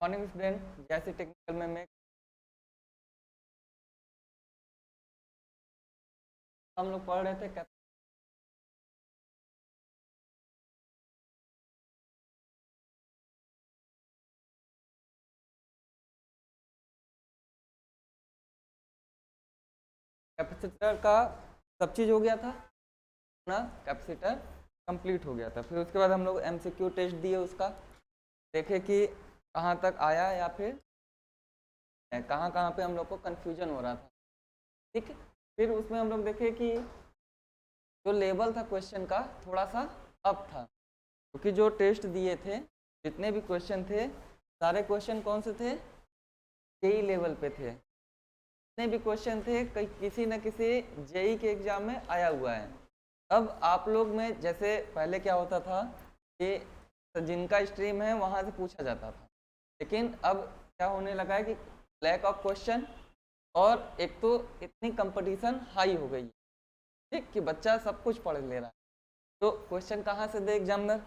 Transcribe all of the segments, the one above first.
Morning student, जैसे technical में मैं हम लोग पढ़ रहे थे कैपेसिटर का। सब चीज़ हो गया था ना, कैपेसिटर कंप्लीट हो गया था। फिर उसके बाद हम लोग एमसीक्यू टेस्ट दिए, उसका देखे कि कहाँ तक आया या फिर कहाँ कहाँ पे हम लोग को कंफ्यूजन हो रहा था। ठीक है, फिर उसमें हम लोग देखे कि जो लेवल था क्वेश्चन का थोड़ा सा अप था, क्योंकि जो टेस्ट दिए थे जितने भी क्वेश्चन थे सारे क्वेश्चन कौन से थे, जेई लेवल पे थे। जितने भी क्वेश्चन थे किसी न किसी जेई के एग्जाम में आया हुआ है। अब आप लोग में जैसे पहले क्या होता था कि जिनका स्ट्रीम है वहाँ से पूछा जाता था, लेकिन अब क्या होने लगा है कि लैक ऑफ क्वेश्चन, और एक तो इतनी कंपटीशन हाई हो गई, ठीक, कि बच्चा सब कुछ पढ़ ले रहा है। तो क्वेश्चन कहाँ से दे एग्जामिनर?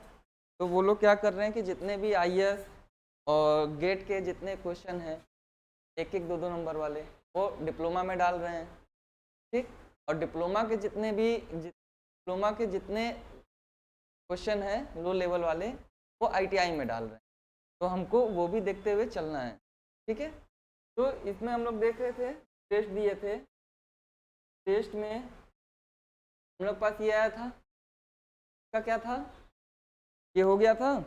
तो वो लोग क्या कर रहे हैं कि जितने भी आईएएस और गेट के जितने क्वेश्चन हैं, एक एक दो दो नंबर वाले, वो डिप्लोमा में डाल रहे हैं। ठीक, और डिप्लोमा के जितने क्वेश्चन हैं लो लेवल वाले, वो आईटीआई में डाल रहे हैं। तो हमको वो भी देखते हुए चलना है। ठीक है, तो इसमें हम लोग देख रहे थे, टेस्ट दिए थे। टेस्ट में हम लोग पास ये आया था, इसका क्या था, ये हो गया था,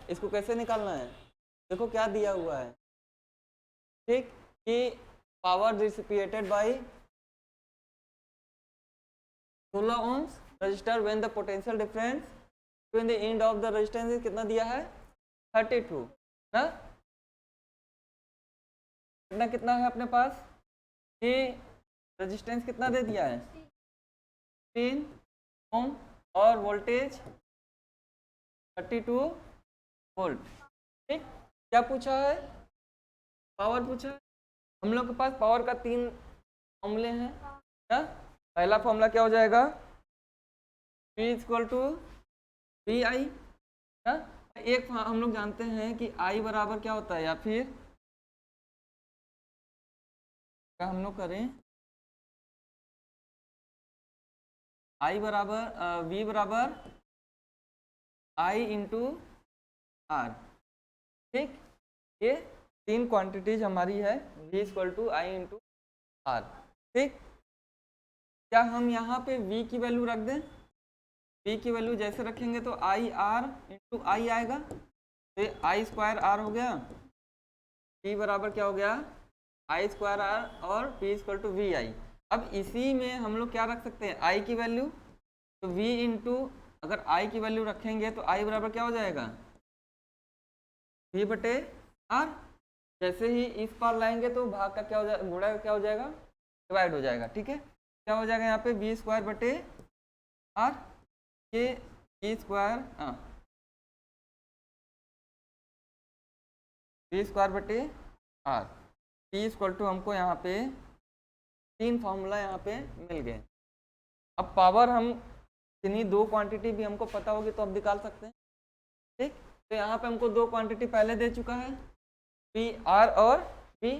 इसको कैसे निकालना है? देखो क्या दिया हुआ है, ठीक, कि power dissipated by 16 ohms resistor when the potential difference between the end of the resistance कितना दिया है, 32 ना। कितना है अपने पास, ये रेजिस्टेंस कितना दे दिया है, 3 ओम, और वोल्टेज 32 वोल्ट। ठीक, क्या पूछा है, पावर पूछा है। हम लोग के पास पावर का 3 फॉर्मूले हैं ना। पहला फॉर्मूला क्या हो जाएगा, P इक्वल टू वी आई ना। एक हम लोग जानते हैं कि I बराबर क्या होता है, या फिर क्या हम लोग करें, I बराबर V बराबर I इंटू आर। ठीक, ये 3 क्वांटिटीज हमारी है, V equal to I into R. ठीक, क्या हम यहाँ पे V की वैल्यू रख दें? V की वैल्यू जैसे रखेंगे तो आई आर इंटू आई आएगा, तो आई स्क्वायर आर हो गया। P बराबर क्या हो गया, आई स्क्वायर आर, और P इक्वल टू वी आई। अब इसी में हम लोग क्या रख सकते हैं, I की वैल्यू, तो V इंटू, अगर I की वैल्यू रखेंगे तो I बराबर क्या हो जाएगा, V बटे आर। जैसे ही इस पार लाएंगे तो भाग का क्या हो जाएगा, गुणा का क्या हो जाएगा, डिवाइड हो जाएगा। ठीक है, क्या हो जाएगा यहाँ पे, V स्क्वायर बटे आर, ये V स्क्वायर V स्क्वायर बटे आर। P इक्वल टू हमको यहाँ पे 3 फॉर्मूला यहाँ पे मिल गए। अब पावर हम इतनी 2 क्वांटिटी भी हमको पता होगी तो अब निकाल सकते हैं। ठीक, तो यहाँ पे हमको 2 क्वांटिटी पहले दे चुका है, पी आर और पी।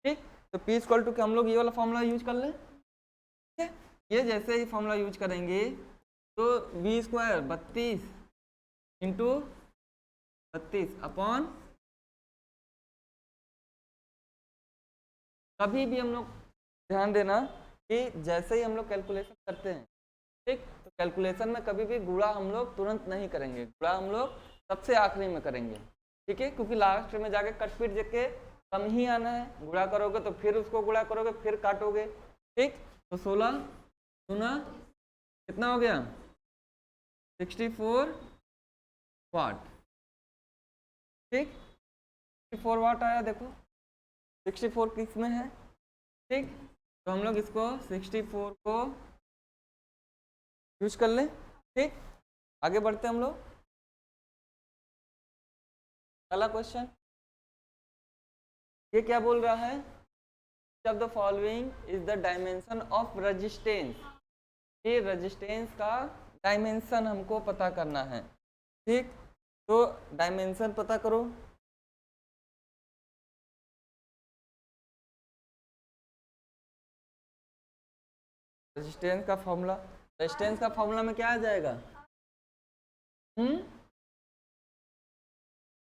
ठीक, तो पी इक्वल टू के हम लोग ये वाला फॉर्मूला यूज कर लें। ठीक है, ये जैसे ही फॉर्मूला यूज करेंगे तो वी स्क्वायर 32 इंटू 32 अपॉन, कभी भी हम लोग ध्यान देना कि जैसे ही हम लोग कैलकुलेशन करते हैं, ठीक, तो कैलकुलेशन में कभी भी गुणा हम लोग तुरंत नहीं करेंगे, गुणा हम लोग सबसे आखिरी में करेंगे। ठीक है, क्योंकि लास्ट में जाके कट पीट देके कम ही आना है, गुणा करोगे तो फिर उसको गुणा करोगे फिर काटोगे। ठीक, तो 16 गुना कितना हो गया, 64 वाट। ठीक, 64 वाट आया, देखो 64 किस में है। ठीक, तो हम लोग इसको 64 को यूज कर लें। ठीक, आगे बढ़ते हम लोग, पहला क्वेश्चन ये क्या बोल रहा है, of the following is the dimension of resistance. ये रेजिस्टेंस का डायमेंशन हमको पता करना है। ठीक, तो डायमेंशन पता करो। रेजिस्टेंस का फॉर्मूला, रेजिस्टेंस का फॉर्मूला में क्या आ जाएगा?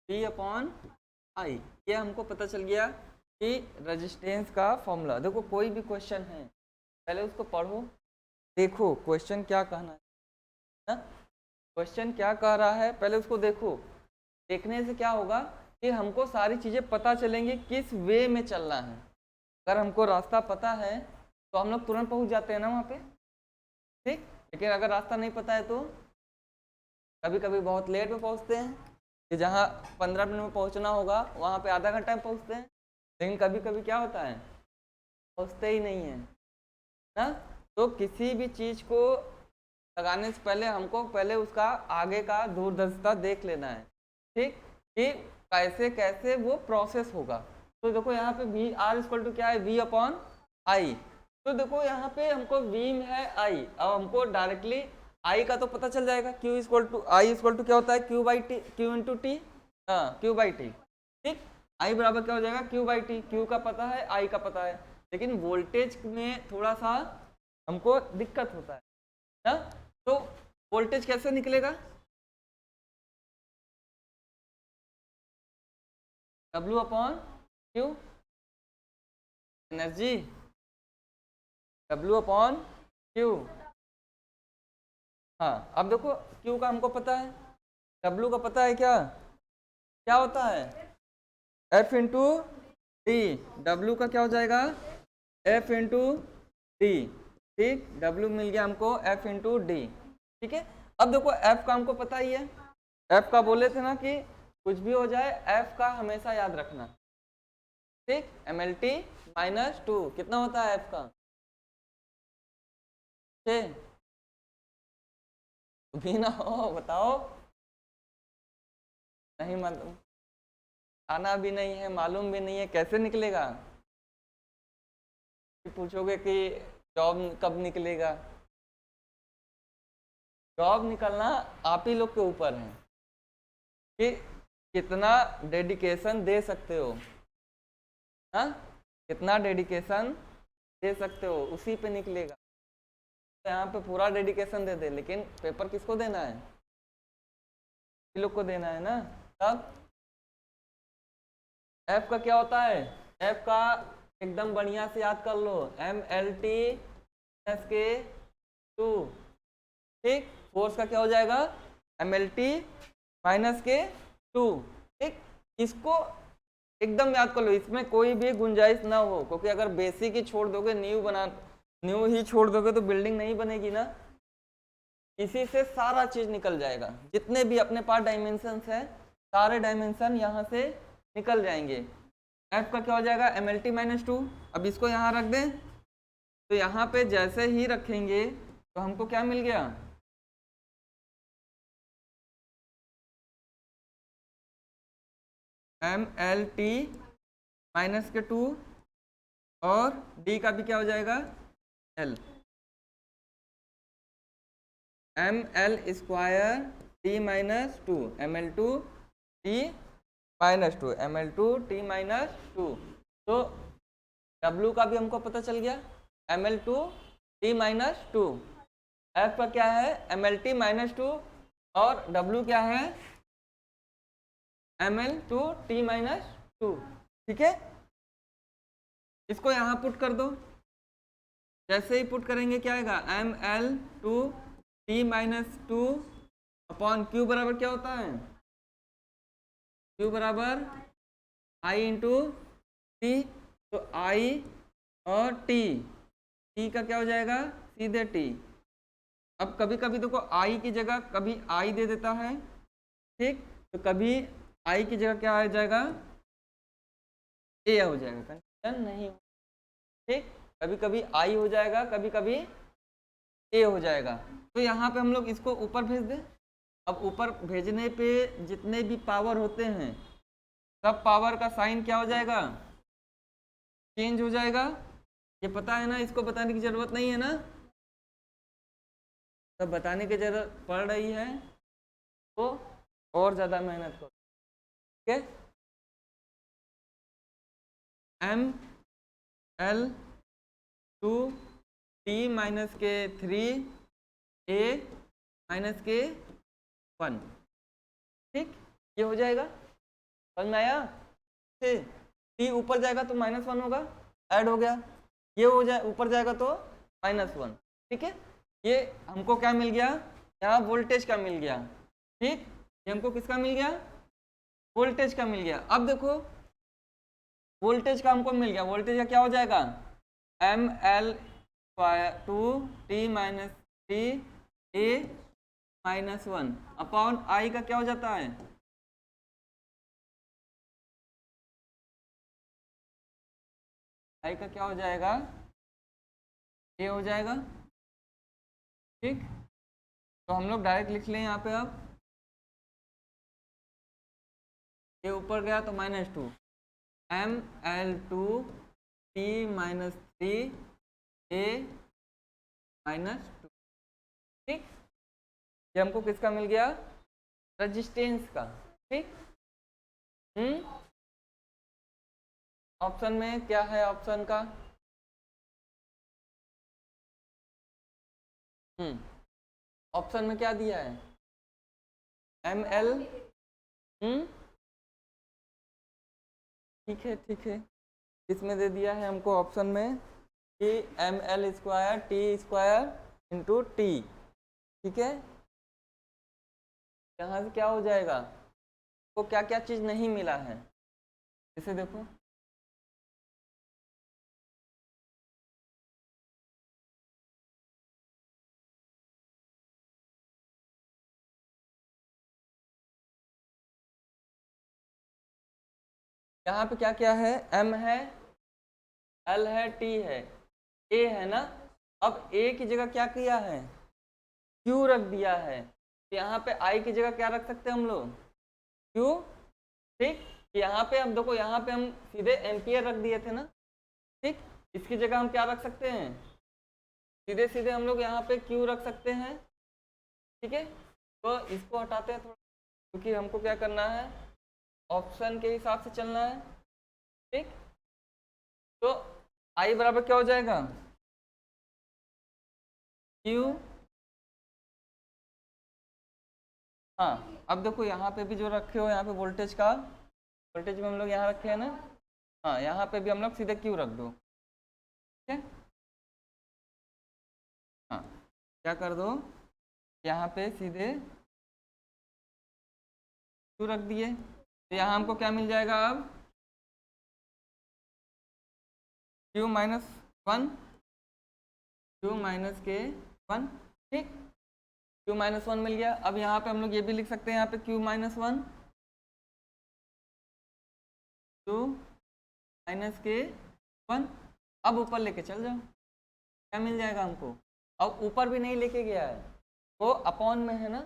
V upon I. ये हमको पता चल गया कि रेजिस्टेंस का फॉर्मूला। देखो कोई भी क्वेश्चन है पहले उसको पढ़ो, देखो क्वेश्चन क्या कहना है, क्वेश्चन क्या कह रहा है पहले उसको देखो। देखने से क्या होगा कि हमको सारी चीज़ें पता चलेंगी किस वे में चलना है। अगर हमको रास्ता पता है तो हम लोग तुरंत पहुंच जाते हैं ना वहाँ पे, ठीक। लेकिन अगर रास्ता नहीं पता है तो कभी कभी बहुत लेट में पहुँचते हैं, कि जहाँ 15 मिनट में पहुँचना होगा वहाँ पे आधा घंटा में पहुँचते हैं। लेकिन कभी कभी क्या होता है, पहुँचते ही नहीं है ना। तो किसी भी चीज़ को लगाने से पहले हमको पहले उसका आगे का दूरदर्शिता देख लेना है, ठीक, कि कैसे कैसे वो प्रोसेस होगा। तो देखो यहाँ पे वी आर इक्वल टू क्या है, वी अपॉन आई। तो देखो यहाँ पे हमको वी में है आई, अब हमको डायरेक्टली आई का तो पता चल जाएगा, Q equal to I equal to क्या होता है, Q by T, Q into T, हाँ क्यू बाई टी, ठीक। आई बराबर क्या हो जाएगा, क्यू बाई टी, क्यू का पता है आई का पता है। लेकिन वोल्टेज में थोड़ा सा हमको दिक्कत होता है ना। तो वोल्टेज कैसे निकलेगा, W upon Q, energy W upon Q. हाँ अब देखो Q का हमको पता है, W का पता है, क्या क्या होता है, F इंटू डी। डब्ल्यू का क्या हो जाएगा, F इंटू डी, ठीक। W मिल गया हमको F इंटू डी, ठीक है। अब देखो F का हमको पता ही है, F का बोले थे ना कि कुछ भी हो जाए F का हमेशा याद रखना, ठीक। MLT माइनस 2 कितना होता है F का, 6। भी ना हो बताओ, नहीं मालूम, आना भी नहीं है, मालूम भी नहीं है, कैसे निकलेगा। पूछोगे कि जॉब कब निकलेगा, जॉब निकलना आप ही लोग के ऊपर है कि कितना डेडिकेशन दे सकते हो, हाँ कितना डेडिकेशन दे सकते हो उसी पे निकलेगा। तो यहाँ पे पूरा डेडिकेशन दे दे, लेकिन पेपर किसको देना है, ये लोग को देना है ना। तब एफ का क्या होता है, एफ का एकदम बढ़िया से याद कर लो, MLT के 2, ठीक। फोर्स का क्या हो जाएगा, MLT माइनस के 2, ठीक। इसको एकदम याद कर लो, इसमें कोई भी गुंजाइश ना हो, क्योंकि अगर बेसिक ही छोड़ दोगे, न्यू ही छोड़ दोगे तो बिल्डिंग नहीं बनेगी ना। इसी से सारा चीज निकल जाएगा, जितने भी अपने पास डायमेंशन है सारे डायमेंशन यहाँ से निकल जाएंगे। एफ का क्या हो जाएगा, MLT माइनस 2। अब इसको यहाँ रख दें, तो यहाँ पे जैसे ही रखेंगे तो हमको क्या मिल गया, MLT माइनस के 2, और डी का भी क्या हो जाएगा, L, ML square T minus 2, ML2 T minus 2, ML2 T minus 2। तो W का भी हमको पता चल गया, ML2 T माइनस 2। F का क्या है, MLT माइनस 2, और W क्या है, ML2 T माइनस 2, ठीक है। इसको यहाँ पुट कर दो, जैसे ही पुट करेंगे क्या आएगा, ML2 T minus 2 upon Q बराबर क्या होता है, Q बराबर I इंटू T। तो I और T का क्या हो जाएगा, सीधे T। अब कभी कभी देखो I की जगह कभी I दे देता है, ठीक, तो कभी I की जगह क्या आ जाएगा, A हो जाएगा, कंफ्यूजन नहीं, ठीक। कभी कभी I हो जाएगा, कभी कभी A हो जाएगा। तो यहाँ पे हम लोग इसको ऊपर भेज दें। अब ऊपर भेजने पे जितने भी पावर होते हैं सब पावर का साइन क्या हो जाएगा, चेंज हो जाएगा। ये पता है ना, इसको बताने की जरूरत नहीं है ना, तब बताने की जरूरत पड़ रही है तो और ज़्यादा मेहनत करो, ठीक है। M L two T minus के 3 ए माइनस के 1, ठीक, ये हो जाएगा, समझ में आया। टी ऊपर जाएगा तो -1 होगा, ऐड हो गया, ये हो जाए ऊपर जाएगा तो -1, ठीक है। ये हमको क्या मिल गया, यहाँ वोल्टेज का मिल गया, ठीक, ये हमको किसका मिल गया, वोल्टेज का मिल गया। अब देखो वोल्टेज का हमको मिल गया, वोल्टेज का क्या हो जाएगा, M L square two T minus T A -1 upon I का क्या हो जाता है, आई का क्या हो जाएगा, ए हो जाएगा, ठीक। तो हम लोग डायरेक्ट लिख लें यहाँ पे, अब ये ऊपर गया तो -2 M L two T minus 3 A -2, ठीक। ये हमको किसका मिल गया, रेजिस्टेंस का, ठीक। ऑप्शन में क्या है, ऑप्शन का ऑप्शन में क्या दिया है, एम एल, ठीक है, ठीक है, इसमें दे दिया है हमको ऑप्शन में कि M L square T square into T, ठीक है। यहाँ से क्या हो जाएगा, तो क्या क्या चीज़ नहीं मिला है, इसे देखो, यहाँ पे क्या क्या है, एम है, एल है, टी है, ए है ना। अब ए की जगह क्या किया है, क्यू रख दिया है, तो यहाँ पे आई की जगह क्या रख सकते हैं हम लोग, क्यू, ठीक। यहाँ पे हम देखो, यहाँ पे हम सीधे एम्पियर रख दिए थे ना, ठीक, इसकी जगह हम क्या रख सकते हैं, सीधे सीधे हम लोग यहाँ पे क्यू रख सकते हैं, ठीक है। तो इसको हटाते हैं थोड़ा, क्योंकि हमको क्या करना है, ऑप्शन के हिसाब से चलना है, ठीक। तो आई बराबर क्या हो जाएगा, क्यू, हाँ। अब देखो यहाँ पे भी जो रखे हो, यहाँ पे वोल्टेज का, वोल्टेज में हम लोग यहाँ रखे हैं ना, हाँ, यहाँ पे भी हम लोग सीधे क्यू रख दो, ठीक है। हाँ, क्या कर दो, यहाँ पे सीधे क्यू रख दिए, तो यहाँ हमको क्या मिल जाएगा, अब क्यू -1, क्यू माइनस के 1, ठीक, क्यू -1 मिल गया। अब यहाँ पे हम लोग ये भी लिख सकते हैं, यहाँ पे क्यू -1, क्यू माइनस के 1, अब ऊपर लेके चल जाओ, क्या मिल जाएगा हमको, अब ऊपर भी नहीं लेके गया है, वो अपॉन में है ना,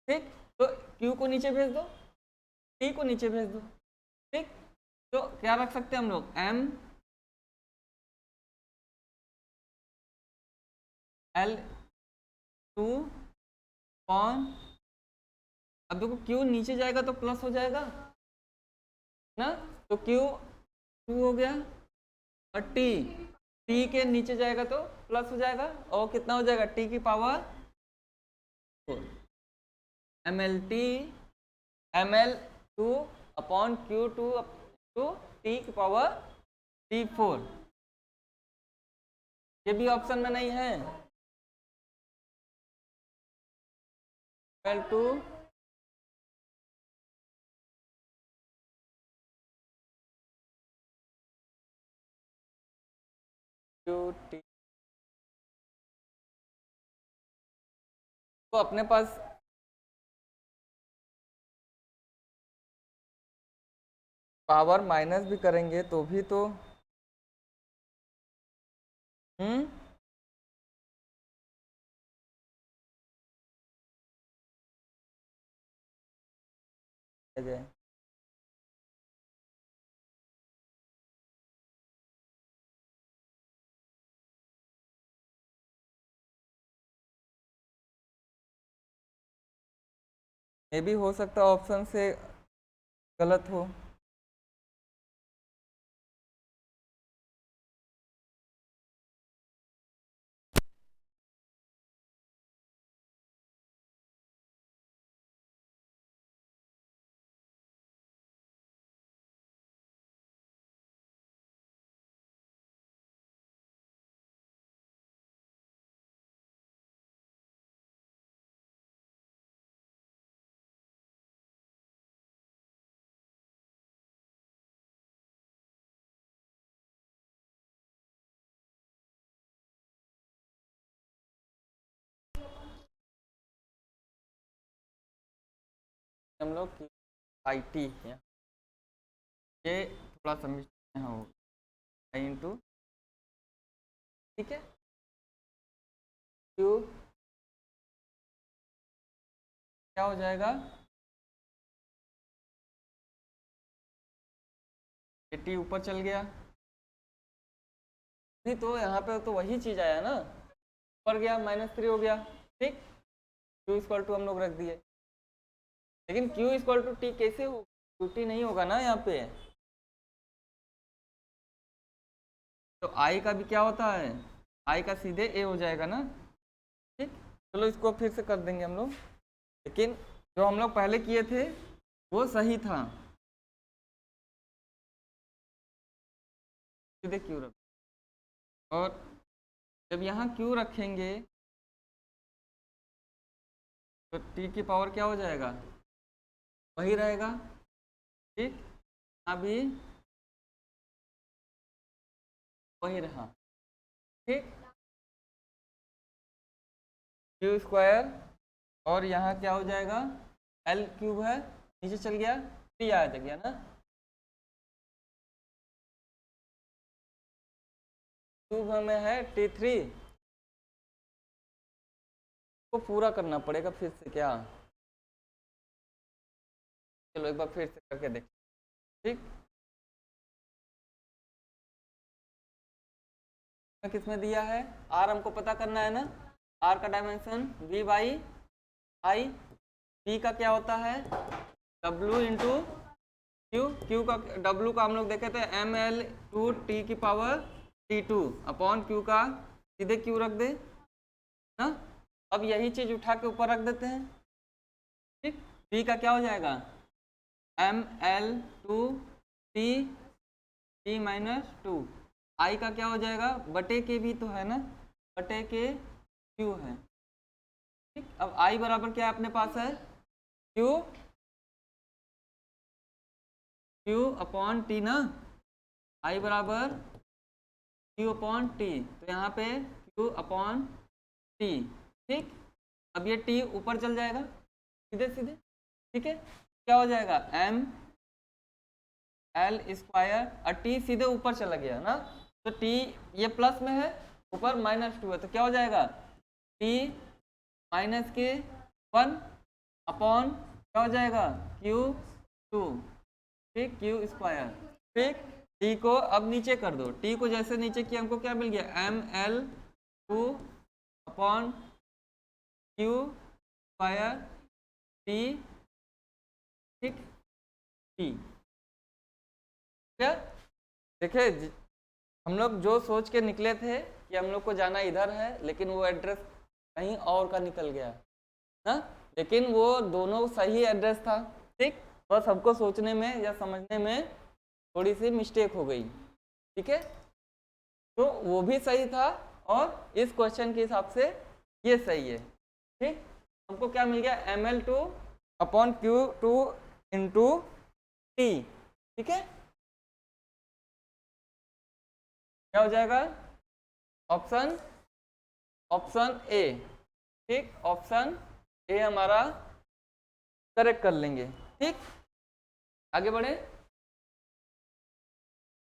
ठीक। तो क्यू को नीचे भेज दो, टी को नीचे भेज दो, ठीक। तो क्या रख सकते हैं हम लोग, एम एल टू अपॉन, अब देखो क्यू नीचे जाएगा तो प्लस हो जाएगा ना, तो क्यू 2 हो गया, और टी, टी के नीचे जाएगा तो प्लस हो जाएगा, और कितना हो जाएगा, टी की power 4, M L T, M L 2 upon Q 2 two T की पावर T4, ये भी ऑप्शन में नहीं है, एल टू क्यू टी, तो अपने पास पावर माइनस भी करेंगे तो भी तो हम्म जाए, ये भी हो सकता है ऑप्शन से गलत हो। हम लोग की IT है, ये थोड़ा समझते हैं हो आई इंटू, ठीक है, क्यू क्या हो जाएगा, टी ऊपर चल गया, नहीं तो यहाँ पे तो वही चीज आया ना, ऊपर गया -3 हो गया, ठीक। क्यू इक्वल टू हम लोग रख दिए, लेकिन क्यू इक्वल टू टी कैसे हो, क्यू टी नहीं होगा ना यहाँ पे, तो आई का भी क्या होता है, आई का सीधे ए हो जाएगा ना, ठीक। चलो इसको फिर से कर देंगे हम लोग, लेकिन जो हम लोग पहले किए थे वो सही था, सीधे क्यू रख, और जब यहाँ क्यू रखेंगे तो टी की पावर क्या हो जाएगा, वही रहेगा, ठीक। अभी वही रहा, ठीक, क्यू स्क्वायर, और यहाँ क्या हो जाएगा, एल क्यूब है, नीचे चल गया, टी आ गया ना, क्यूब हमें है T3, को पूरा करना पड़ेगा फिर से क्या, चलो एक बार फिर से करके देख, ठीक। किसमें दिया है, आर हमको पता करना है ना, आर का dimension V by I, P का क्या होता है W इंटू क्यू, क्यू का W का हम लोग देखे थे ml/T की पावर T2 अपॉन क्यू का सीधे क्यू रख दे ना, अब यही चीज उठा के ऊपर रख देते हैं, ठीक। P का क्या हो जाएगा ml/T T-2, आई का क्या हो जाएगा, बटे के भी तो है ना, बटे के क्यू है, ठीक। अब आई बराबर क्या अपने पास है, क्यू क्यू अपॉन टी ना, आई बराबर क्यू अपॉन टी, तो यहाँ पे क्यू अपॉन टी, ठीक। अब ये टी ऊपर चल जाएगा सीधे सीधे, ठीक है, क्या हो जाएगा एम एल स्क्वायर, और टी सीधे ऊपर चला गया ना, तो टी ये प्लस में है, ऊपर -2 है, तो क्या हो जाएगा टी -1 अपॉन क्या हो जाएगा Q2, ठीक, क्यू स्क्वायर, ठीक। टी को अब नीचे कर दो, टी को जैसे नीचे किया हमको क्या मिल गया ml/2 upon Q square T, ठीक, टी, क्या देखे, हम लोग जो सोच के निकले थे कि हम लोग को जाना इधर है, लेकिन वो एड्रेस कहीं और का निकल गया ना, लेकिन वो दोनों सही एड्रेस था, ठीक, बस हमको सोचने में या समझने में थोड़ी सी मिस्टेक हो गई, ठीक है, तो वो भी सही था और इस क्वेश्चन के हिसाब से ये सही है, ठीक। हमको क्या मिल गया ml/2 upon Q2 into T, ठीक है, क्या हो जाएगा ऑप्शन ए, ठीक, ऑप्शन ए हमारा करेक्ट कर लेंगे, ठीक। आगे बढ़े,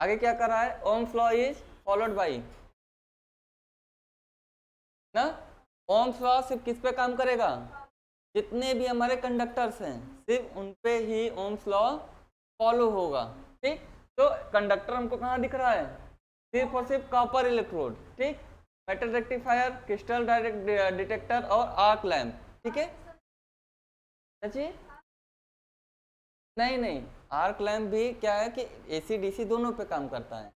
आगे क्या कर रहा है, Ohm's law is followed by ना, ओम्स लॉ सिर्फ किस पे काम करेगा, जितने भी हमारे कंडक्टर्स हैं सिर्फ उन पे ही ओम्स लॉ फॉलो होगा, ठीक। तो कंडक्टर हमको कहाँ दिख रहा है, सिर्फ और सिर्फ कॉपर इलेक्ट्रोड, ठीक, metal rectifier, crystal direct detector और आर्क लैंप, ठीक है जी। नहीं नहीं, आर्क लैम्प भी क्या है कि एसी डीसी दोनों पे काम करता है।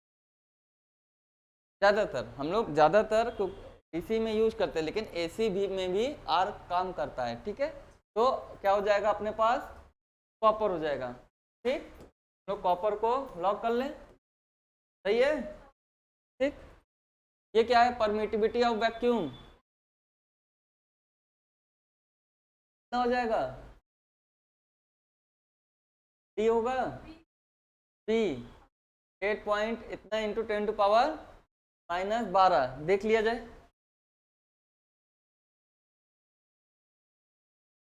ज़्यादातर हम लोग ज़्यादातर डीसी में यूज करते हैं, लेकिन एसी भी में भी आर्क काम करता है। ठीक है, तो क्या हो जाएगा अपने पास, कॉपर हो जाएगा। ठीक, तो कॉपर को लॉक कर लें, सही है। ठीक, ये क्या है, परमिटिविटी ऑफ वैक्यूम, कितना हो जाएगा, डी होगा, डी 8 पॉइंट इतना इंटू 10⁻⁻12 देख लिया जाए।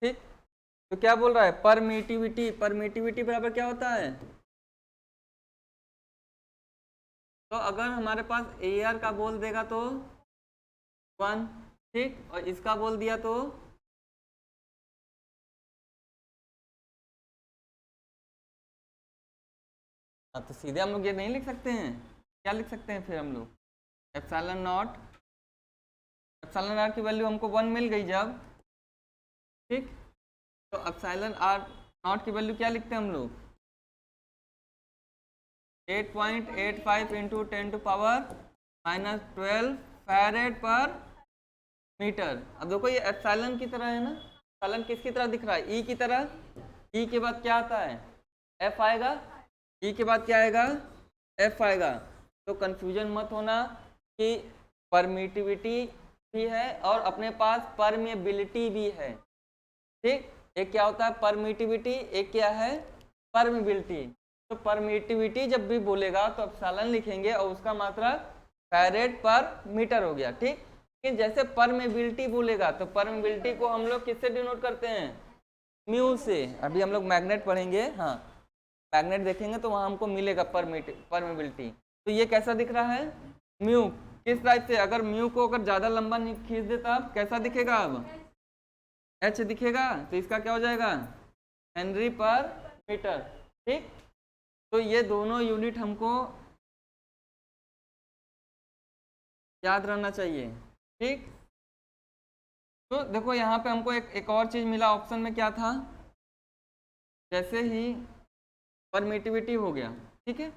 ठीक, तो क्या बोल रहा है, परमिटिविटी, परमिटिविटी बराबर क्या होता है, तो अगर हमारे पास एआर का बोल देगा तो 1, ठीक, और इसका बोल दिया तो तो सीधे हम लोग ये नहीं लिख सकते हैं, क्या लिख सकते हैं फिर हम लोग, एप्सिलॉन नॉट, एप्सिलॉन आर की वैल्यू हमको 1 मिल गई जब, ठीक, तो एप्सिलॉन आर नॉट की वैल्यू क्या लिखते हैं हम लोग, 8.85 इंटू 10⁻⁻12 फैरेड पर मीटर। अब देखो ये एप्सिलॉन की तरह है ना, एप्सिलॉन किसकी तरह दिख रहा है, ई की तरह, ई के बाद क्या आता है, एफ आएगा, ई के बाद क्या आएगा, एफ आएगा। तो कंफ्यूजन मत होना कि परमिटिविटी भी है और अपने पास परमेबिलिटी भी है। ठीक, एक क्या होता है परमिटिविटी, एक क्या है परमेबिलिटी। तो परमिटिविटी जब भी बोलेगा तो एप्सिलॉन लिखेंगे और उसका मात्रा फैरेड पर मीटर हो गया। ठीक, लेकिन जैसे परमेबिलिटी बोलेगा तो परमेबिलिटी को हम लोग किससे डिनोट करते हैं, म्यू से। अभी हम लोग मैग्नेट पढ़ेंगे, हाँ मैग्नेट देखेंगे तो वहां हमको मिलेगा परमेबिलिटी। तो ये कैसा दिख रहा है, म्यू, किस टाइप से, अगर म्यू को अगर ज्यादा लंबा खींच देता अब कैसा दिखेगा, अब एच दिखेगा, तो इसका क्या हो जाएगा, हेनरी पर मीटर। ठीक, तो ये दोनों यूनिट हमको याद रहना चाहिए। ठीक, तो देखो यहाँ पे हमको एक और चीज मिला ऑप्शन में, क्या था, जैसे ही परमिटिविटी हो गया, ठीक है,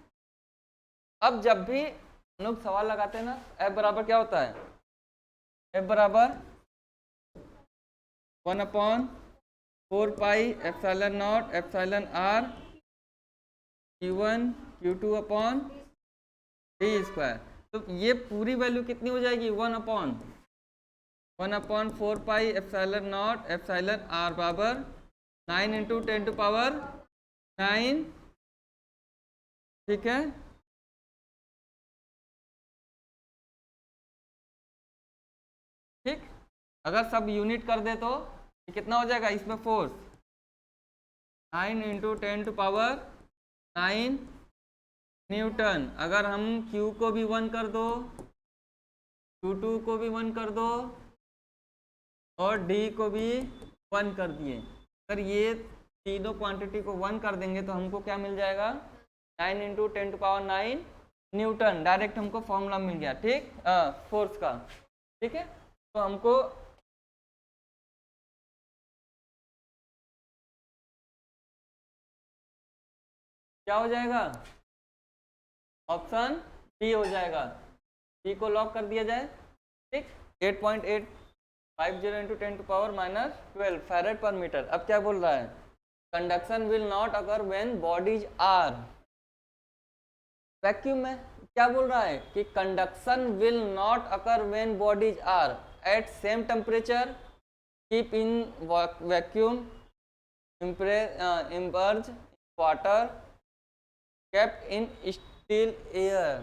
अब जब भी हम लोग सवाल लगाते हैं ना, एफ बराबर क्या होता है, एफ बराबर 1/4 epsilon naught epsilon R Q1 Q2 upon D square. तो ये पूरी वैल्यू कितनी हो जाएगी, 1/4 एप्सिलॉन नॉट एप्सिलॉन आर बराबर 9 इंटू 10⁻⁹, ठीक है। ठीक, अगर सब यूनिट कर दे तो ये कितना हो जाएगा, इसमें फोर्स 9 इंटू 10⁻⁹ न्यूटन। अगर हम Q को भी 1 कर दो, Q2 को भी 1 कर दो और D को भी 1 कर दिए, अगर ये तीनों क्वांटिटी को 1 कर देंगे तो हमको क्या मिल जाएगा, 9 इंटू 10⁹ न्यूटन। डायरेक्ट हमको फॉर्मूला मिल गया, ठीक, फोर्स का। ठीक है, तो हमको क्या हो जाएगा, ऑप्शन बी हो जाएगा, बी को लॉक कर दिया जाए। ठीक, 8.850 इंटू 10⁻⁻12 फैरेड पर मीटर। अब क्या बोल रहा है, conduction will not occur when bodies are, vacuum में क्या बोल रहा है कि conduction will not occur when bodies are at same temperature, keep in vacuum, immerse water, kept in still air.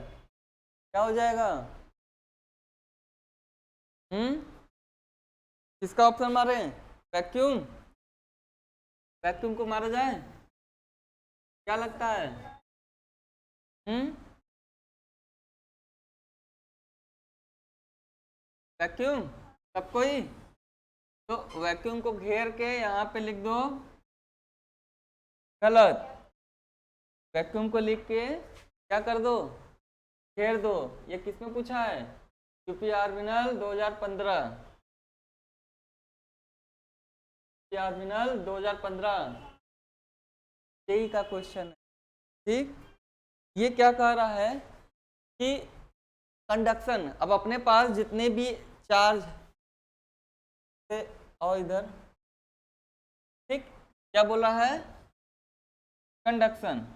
क्या हो जाएगा, किसका ऑप्शन मारे, वैक्यूम, वैक्यूम को मारा जाए, क्या लगता है, वैक्यूम, सबको ही, तो वैक्यूम को घेर के यहाँ पे लिख दो गलत, वैक्यूम को लिख के क्या कर दो, घेर दो। ये किसमें पूछा है, यूपी आर्मिनल 2015, आर्मिनल 2015। यही का क्वेश्चन है। ठीक, ये क्या कह रहा है कि कंडक्शन, अब अपने पास जितने भी चार्ज और इधर, ठीक, क्या बोल रहा है, कंडक्शन।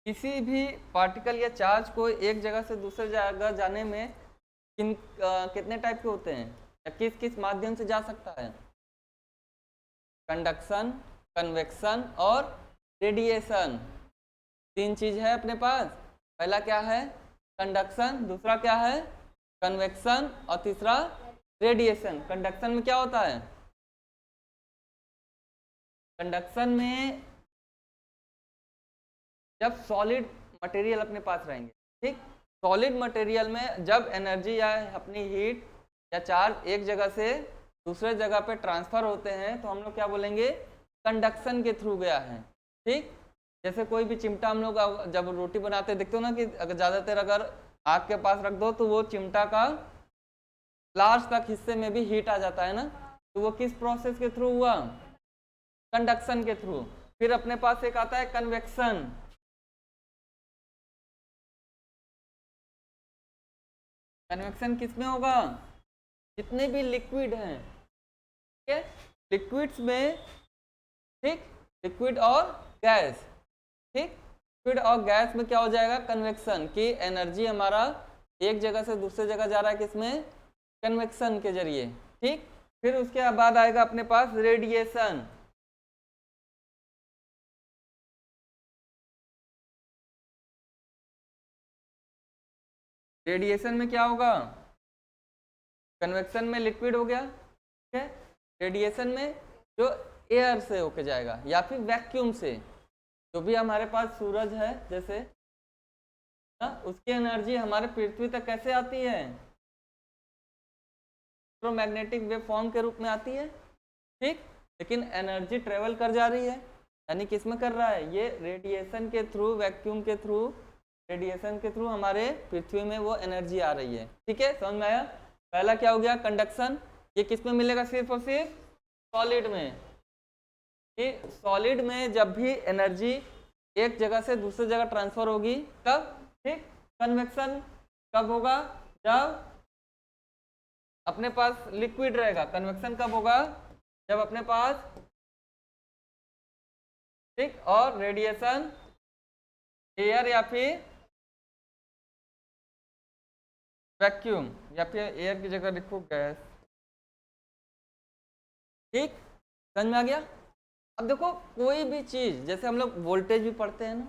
किसी भी पार्टिकल या चार्ज को एक जगह से दूसरे जगह जाने में कितने टाइप के होते हैं, या किस किस माध्यम से जा सकता है? कंडक्शन, कन्वेक्शन और रेडिएशन। तीन चीज है अपने पास। पहला क्या है, कंडक्शन, दूसरा क्या है, कन्वेक्शन, और तीसरा रेडिएशन। कंडक्शन में क्या होता है, कंडक्शन में जब सॉलिड मटेरियल अपने पास रहेंगे, ठीक, सॉलिड मटेरियल में जब एनर्जी या अपनी हीट या चार्ज एक जगह से दूसरे जगह पे ट्रांसफर होते हैं तो हम लोग क्या बोलेंगे, कंडक्शन के थ्रू गया है। ठीक, जैसे कोई भी चिमटा हम लोग जब रोटी बनाते देखते हो ना कि अगर ज़्यादातर अगर आग के पास रख दो तो वो चिमटा का लास्ट तक हिस्से में भी हीट आ जाता है ना, तो वो किस प्रोसेस के थ्रू हुआ, कंडक्शन के थ्रू। फिर अपने पास एक आता है कन्वेक्शन। कन्वेक्शन किसमें होगा, जितने भी लिक्विड हैं, ठीक है, लिक्विड्स में, ठीक, लिक्विड और गैस, ठीक, लिक्विड और गैस में क्या हो जाएगा, कन्वेक्शन की एनर्जी हमारा एक जगह से दूसरे जगह जा रहा है, किसमें, कन्वेक्शन के जरिए। ठीक, फिर उसके बाद आएगा अपने पास रेडिएशन। रेडिएशन में क्या होगा, कन्वेक्शन में लिक्विड हो गया, ठीक है, रेडिएशन में जो एयर से होके जाएगा या फिर वैक्यूम से, जो भी हमारे पास सूरज है जैसे ना, उसकी एनर्जी हमारे पृथ्वी तक कैसे आती है, इलेक्ट्रोमैग्नेटिक वेव फॉर्म के रूप में आती है। ठीक, लेकिन एनर्जी ट्रेवल कर जा रही है, यानी किसमें कर रहा है, ये रेडिएशन के थ्रू, वैक्यूम के थ्रू, रेडिएशन के थ्रू हमारे पृथ्वी में वो एनर्जी आ रही है। ठीक है, समझ में आया। पहला क्या हो गया, कंडक्शन, ये किस में मिलेगा, सिर्फ और सिर्फ सॉलिड में। कि सॉलिड में जब भी एनर्जी एक जगह से दूसरी जगह ट्रांसफर होगी तब। ठीक, कन्वेक्शन कब होगा, जब अपने पास लिक्विड रहेगा। कन्वेक्शन कब होगा, जब अपने पास, ठीक, और रेडिएशन एयर या फिर वैक्यूम, या फिर एयर की जगह लिखो गैस। ठीक, समझ में आ गया। अब देखो कोई भी चीज, जैसे हम लोग वोल्टेज भी पढ़ते हैं ना,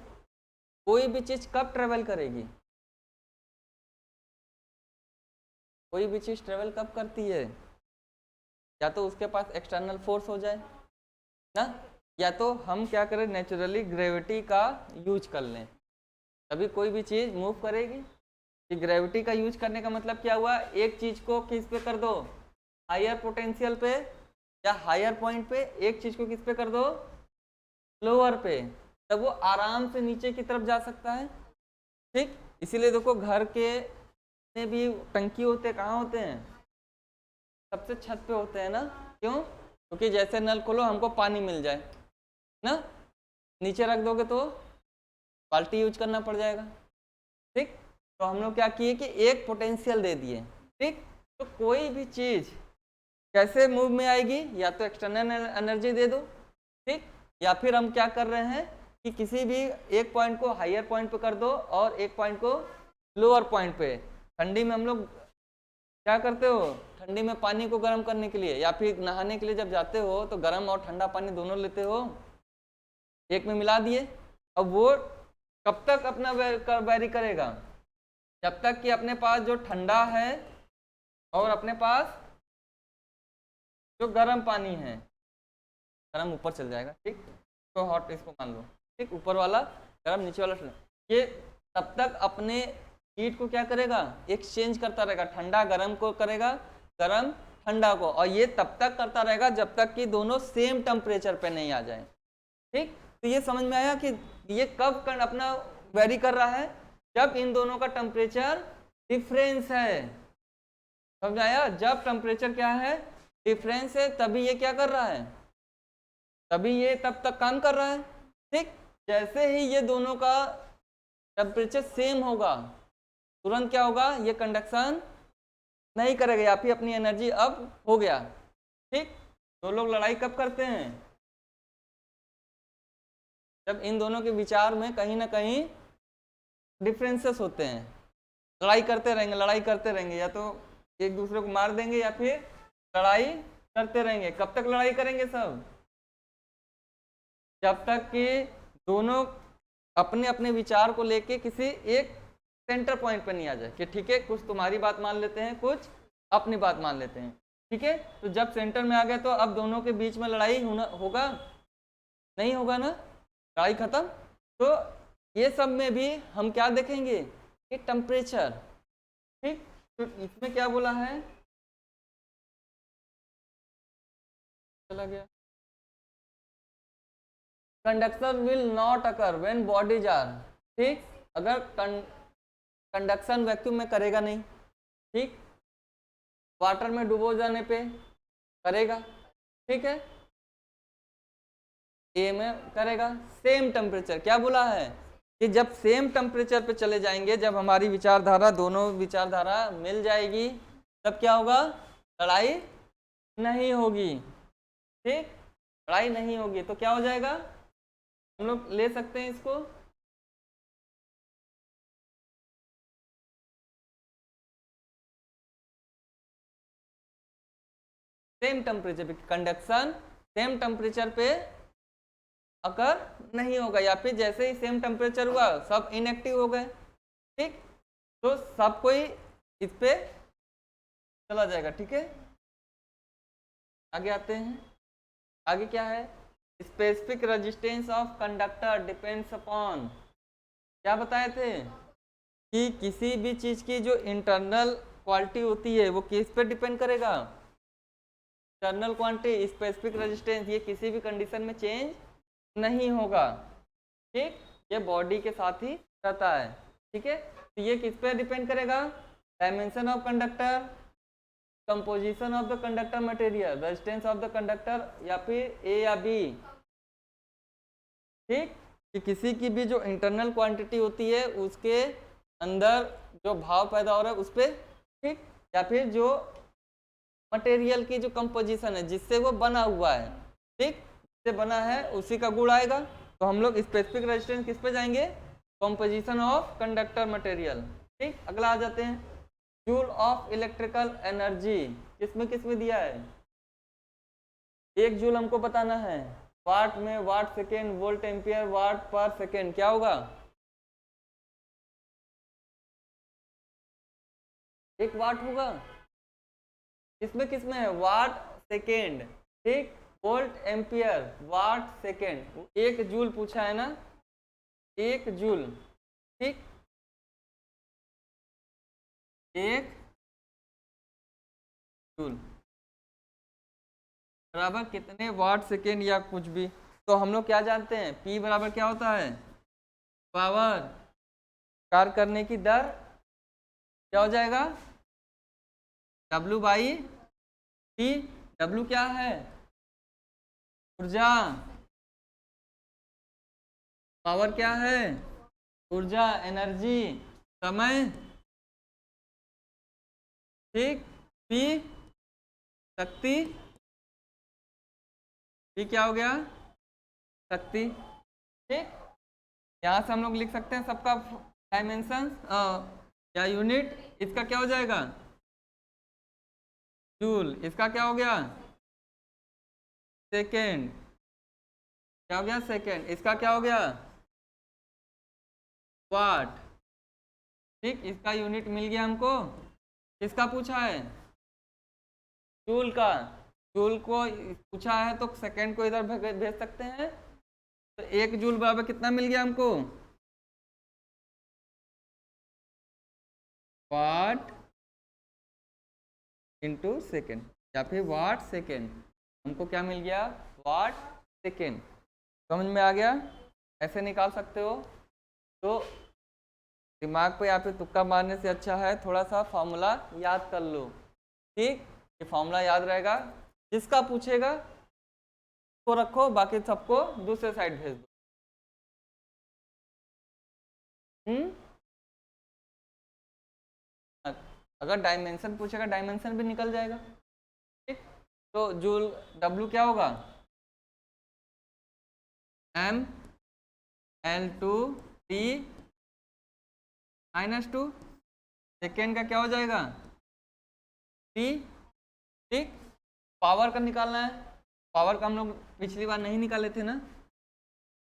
कोई भी चीज कब ट्रेवल करेगी, कोई भी चीज ट्रेवल कब करती है, या तो उसके पास एक्सटर्नल फोर्स हो जाए ना, या तो हम क्या करें, नेचुरली ग्रेविटी का यूज कर लें, तभी कोई भी चीज मूव करेगी। कि ग्रेविटी का यूज करने का मतलब क्या हुआ, एक चीज को किस पे कर दो, हायर पोटेंशियल पे या हायर पॉइंट पे, एक चीज को किस पे कर दो, लोअर पे, तब वो आराम से नीचे की तरफ जा सकता है। ठीक, इसीलिए देखो घर के में भी टंकी होते हैं, कहाँ होते हैं, सबसे छत पे होते हैं ना, क्यों, क्योंकि जैसे नल खोलो हमको पानी मिल जाए ना, नीचे रख दोगे तो बाल्टी यूज करना पड़ जाएगा। ठीक, तो हम लोग क्या किए कि एक पोटेंशियल दे दिए। ठीक, तो कोई भी चीज कैसे मूव में आएगी, या तो एक्सटर्नल एनर्जी दे दो, ठीक, या फिर हम क्या कर रहे हैं कि किसी भी एक पॉइंट को हायर पॉइंट पे कर दो और एक पॉइंट को लोअर पॉइंट पे। ठंडी में हम लोग क्या करते हो, ठंडी में पानी को गर्म करने के लिए या फिर नहाने के लिए जब जाते हो तो गर्म और ठंडा पानी दोनों लेते हो, एक में मिला दिए। अब वो कब तक अपना वेरी करेगा, जब तक कि अपने पास जो ठंडा है और अपने पास जो गर्म पानी है, गर्म ऊपर चल जाएगा। ठीक, तो हॉट इसको मान लो, ठीक, ऊपर वाला गर्म, नीचे वाला ठंडा, ये तब तक अपने हीट को क्या करेगा, एक्सचेंज करता रहेगा, ठंडा गर्म को करेगा, गर्म ठंडा को, और ये तब तक करता रहेगा जब तक कि दोनों सेम टेम्परेचर पे नहीं आ जाए। ठीक, तो ये समझ में आया कि ये कब अपना वेरी कर रहा है, जब इन दोनों का टेम्परेचर डिफरेंस है, समझ आया? जब टेम्परेचर क्या है, डिफरेंस है, तभी ये क्या कर रहा है, तभी ये तब तक काम कर रहा है। ठीक, जैसे ही ये दोनों का टेम्परेचर सेम होगा, तुरंत क्या होगा, ये कंडक्शन नहीं करेगा, या फिर अपनी एनर्जी अब हो गया। ठीक, दो लोग लड़ाई कब करते हैं, जब इन दोनों के विचार में कहीं ना कहीं डिफरेंसेस होते हैं। लड़ाई करते रहेंगे, लड़ाई करते रहेंगे, या तो एक दूसरे को मार देंगे या फिर लड़ाई करते रहेंगे। कब तक लड़ाई करेंगे सब, जब तक कि दोनों अपने अपने विचार को लेके किसी एक सेंटर पॉइंट पर नहीं आ जाए कि ठीक है कुछ तुम्हारी बात मान लेते हैं, कुछ अपनी बात मान लेते हैं। ठीक है, तो जब सेंटर में आ गए तो अब दोनों के बीच में लड़ाई होगा, नहीं होगा ना, लड़ाई खत्म। तो ये सब में भी हम क्या देखेंगे कि टेम्परेचर। ठीक, तो इसमें क्या बोला है, चला गया, conduction will not occur when bodies are. ठीक, अगर कंडक्शन वैक्यूम में करेगा नहीं, ठीक, वाटर में डुबो जाने पे करेगा, ठीक है, ए में करेगा। सेम टेम्परेचर, क्या बोला है कि जब सेम टेम्परेचर पे चले जाएंगे, जब हमारी विचारधारा, दोनों विचारधारा मिल जाएगी, तब क्या होगा, लड़ाई नहीं होगी। ठीक, लड़ाई नहीं होगी तो क्या हो जाएगा, हम लोग ले सकते हैं इसको, सेम टेम्परेचर पे कंडक्शन सेम टेम्परेचर पे अकर नहीं होगा, या फिर जैसे ही सेम टेम्परेचर हुआ सब इनएक्टिव हो गए। ठीक, तो सब कोई इस पे चला जाएगा। ठीक है, आगे आते हैं, आगे क्या है, specific resistance of conductor depends upon, क्या बताए थे कि किसी भी चीज की जो इंटरनल क्वालिटी होती है वो किस पे डिपेंड करेगा, इंटरनल क्वांटिटी, स्पेसिफिक रेजिस्टेंस, ये किसी भी कंडीशन में चेंज नहीं होगा। ठीक, ये बॉडी के साथ ही रहता है। ठीक है, तो ये किस पे डिपेंड करेगा, dimension of conductor, composition of the conductor material, resistance of the conductor, या फिर ए या बी। ठीक, कि किसी की भी जो इंटरनल क्वांटिटी होती है उसके अंदर जो भाव पैदा हो रहा है उस पर। ठीक, या फिर जो मटेरियल की जो कंपोजिशन है जिससे वो बना हुआ है, ठीक, जिससे बना है उसी का गुण आएगा। तो हम लोग स्पेसिफिक रेजिस्टेंस किस पे जाएंगे, कंपोजिशन ऑफ कंडक्टर मटेरियल। ठीक, अगला आ जाते हैं, जूल ऑफ इलेक्ट्रिकल एनर्जी, किसमें किसमें दिया है, एक जूल हमको बताना है, वाट में, वाट सेकेंड, वोल्ट एम्पियर, वाट पर सेकेंड, क्या होगा, एक वाट होगा, किसमें किसमें है, वाट सेकेंड, ठीक, वोल्ट एम्पियर, वाट सेकेंड, एक जूल पूछा है ना, एक जूल। ठीक, एक जूल बराबर कितने वाट सेकेंड या कुछ भी। तो हम लोग क्या जानते हैं, P बराबर क्या होता है, पावर, कार्य करने की दर, क्या हो जाएगा, W बाई T। W क्या है, ऊर्जा, पावर क्या है, ऊर्जा, एनर्जी, समय। ठीक, P शक्ति, P क्या हो गया, शक्ति। ठीक, यहाँ से हम लोग लिख सकते हैं सबका डायमेंशन या यूनिट, इसका क्या हो जाएगा, जूल, इसका क्या हो गया, सेकेंड, क्या हो गया, सेकेंड, इसका क्या हो गया, वाट। ठीक, इसका यूनिट मिल गया हमको, किसका पूछा है, जूल का, जूल को पूछा है तो सेकेंड को इधर भेज सकते हैं। तो एक जूल बराबर कितना मिल गया हमको, वाट इंटू सेकेंड, या फिर वाट सेकेंड, हमको क्या मिल गया, वाट सेकेंड। समझ में आ गया, ऐसे निकाल सकते हो। तो दिमाग पे या फिर तुक्का मारने से अच्छा है थोड़ा सा फॉर्मूला याद कर लो। ठीक, ये फॉर्मूला याद रहेगा, जिसका पूछेगा तो रखो, बाकी सबको दूसरे साइड भेज दो। अगर डायमेंशन पूछेगा डायमेंशन भी निकल जाएगा। ठीक, तो जूल डब्ल्यू क्या होगा, M L two T -2, second का क्या हो जाएगा टी। ठीक, पावर का निकालना है, पावर का हम लोग पिछली बार नहीं निकाले थे ना,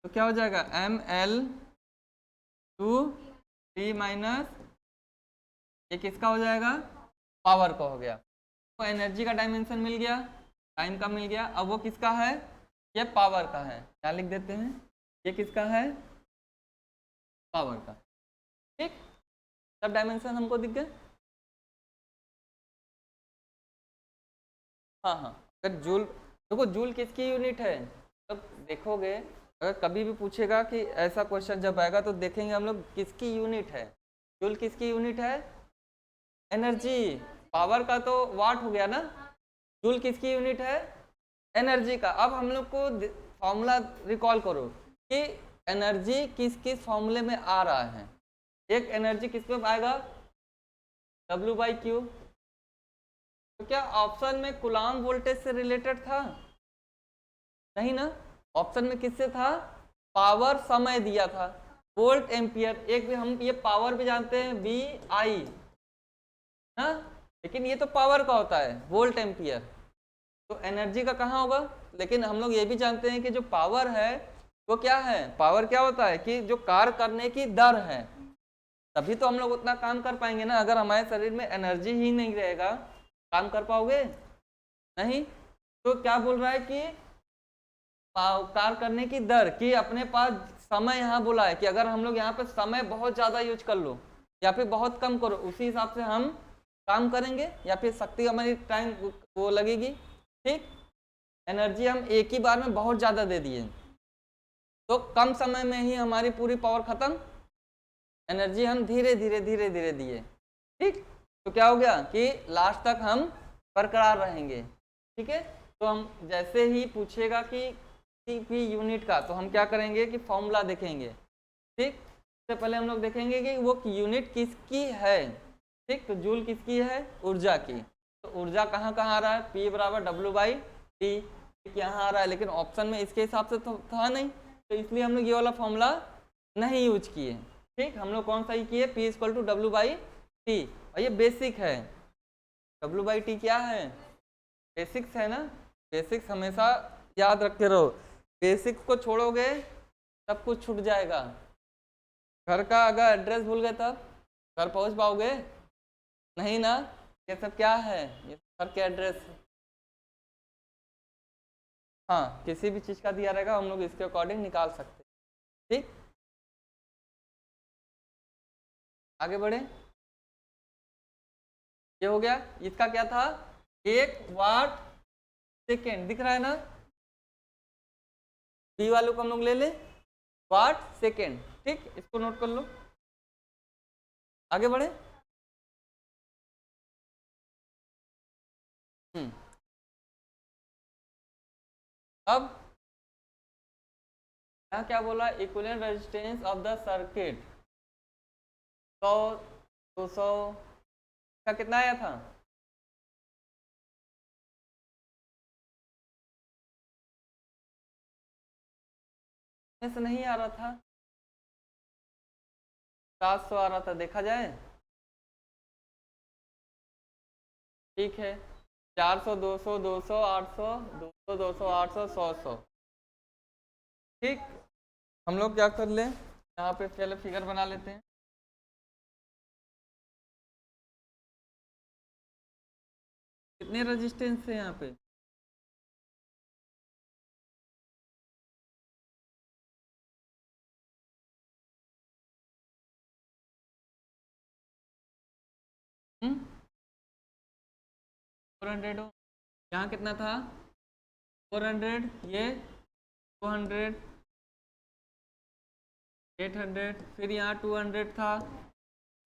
तो क्या हो जाएगा mL2T- ये किसका हो जाएगा, पावर का हो गया। तो एनर्जी का डायमेंशन मिल गया, टाइम का मिल गया, अब वो किसका है, ये पावर का है। क्या लिख देते हैं, ये किसका है, पावर का। ठीक, सब डायमेंशन हमको दिख गए। हाँ हाँ, अगर जूल, देखो जूल किसकी यूनिट है, तो देखोगे अगर कभी भी पूछेगा कि ऐसा क्वेश्चन जब आएगा तो देखेंगे हम लोग किसकी यूनिट है, जूल किसकी यूनिट है, एनर्जी। पावर का तो वाट हो गया ना, जूल किसकी यूनिट है, एनर्जी का। अब हम लोग को फॉर्मूला रिकॉल करो कि एनर्जी किस किस फॉर्मूले में आ रहा है। एक एनर्जी किस में आएगा, W/Q। तो क्या ऑप्शन में कूलाम वोल्टेज से रिलेटेड था, नहीं ना, ऑप्शन में किससे था, पावर समय दिया था, वोल्ट एम्पियर। एक भी हम ये पावर भी जानते हैं VI ना, लेकिन ये तो पावर का होता है वोल्ट एम्पियर, तो एनर्जी का कहाँ होगा। लेकिन हम लोग ये भी जानते हैं कि जो पावर है वो क्या है, पावर क्या होता है कि जो कार्य करने की दर है, तभी तो हम लोग उतना काम कर पाएंगे ना। अगर हमारे शरीर में एनर्जी ही नहीं रहेगा काम कर पाओगे नहीं। तो क्या बोल रहा है कि कार्य करने की दर की अपने पास समय यहाँ बोला है कि अगर हम लोग यहाँ पे समय बहुत ज़्यादा यूज कर लो या फिर बहुत कम करो, उसी हिसाब से हम काम करेंगे या फिर शक्ति हमारी टाइम वो लगेगी। ठीक, एनर्जी हम एक ही बार में बहुत ज़्यादा दे दिए तो कम समय में ही हमारी पूरी पावर खत्म, एनर्जी हम धीरे धीरे धीरे धीरे दिए। ठीक, तो क्या हो गया कि लास्ट तक हम बरकरार रहेंगे। ठीक है, तो हम जैसे ही पूछेगा कि सीपी यूनिट का, तो हम क्या करेंगे कि फॉर्मूला देखेंगे। ठीक, सबसे पहले हम लोग देखेंगे कि वो यूनिट किसकी है। ठीक, तो जूल किसकी है, ऊर्जा की। तो ऊर्जा कहाँ कहाँ आ रहा है, P = W/T यहाँ आ रहा है, लेकिन ऑप्शन में इसके हिसाब से तो था नहीं, तो इसलिए हम लोग ये वाला फॉर्मूला नहीं यूज किए। ठीक, हम लोग कौन सा ही किए, P = W/T, और ये बेसिक है। W/T क्या है, बेसिक्स है ना, बेसिक्स हमेशा याद रखते रहो, बेसिक्स को छोड़ोगे सब कुछ छूट जाएगा। घर का अगर एड्रेस भूल गए तब घर पहुंच पाओगे नहीं ना, ये सब क्या है, ये घर के एड्रेस। हाँ, किसी भी चीज़ का दिया रहेगा हम लोग इसके अकॉर्डिंग निकाल सकते। ठीक, आगे बढ़े, ये हो गया। इसका क्या था, 1 वाट/सेकेंड दिख रहा है ना, बी वालों को हम लोग ले ले वाट/सेकेंड। ठीक, इसको नोट कर लो, आगे बढ़े। अब यहाँ क्या बोला, equivalent resistance of the circuit 100 200 का कितना आया था, से नहीं आ रहा था, 700 आ रहा था, देखा जाए। ठीक है, 400 200 200 800 200 200 800 100 100। ठीक, हम लोग क्या कर ले, यहाँ पे पहले फिगर बना लेते हैं। कितने रेजिस्टेंस है यहाँ पे, हम्म 400 हो, यहाँ कितना था 400, ये 200 800, फिर यहाँ 200 था,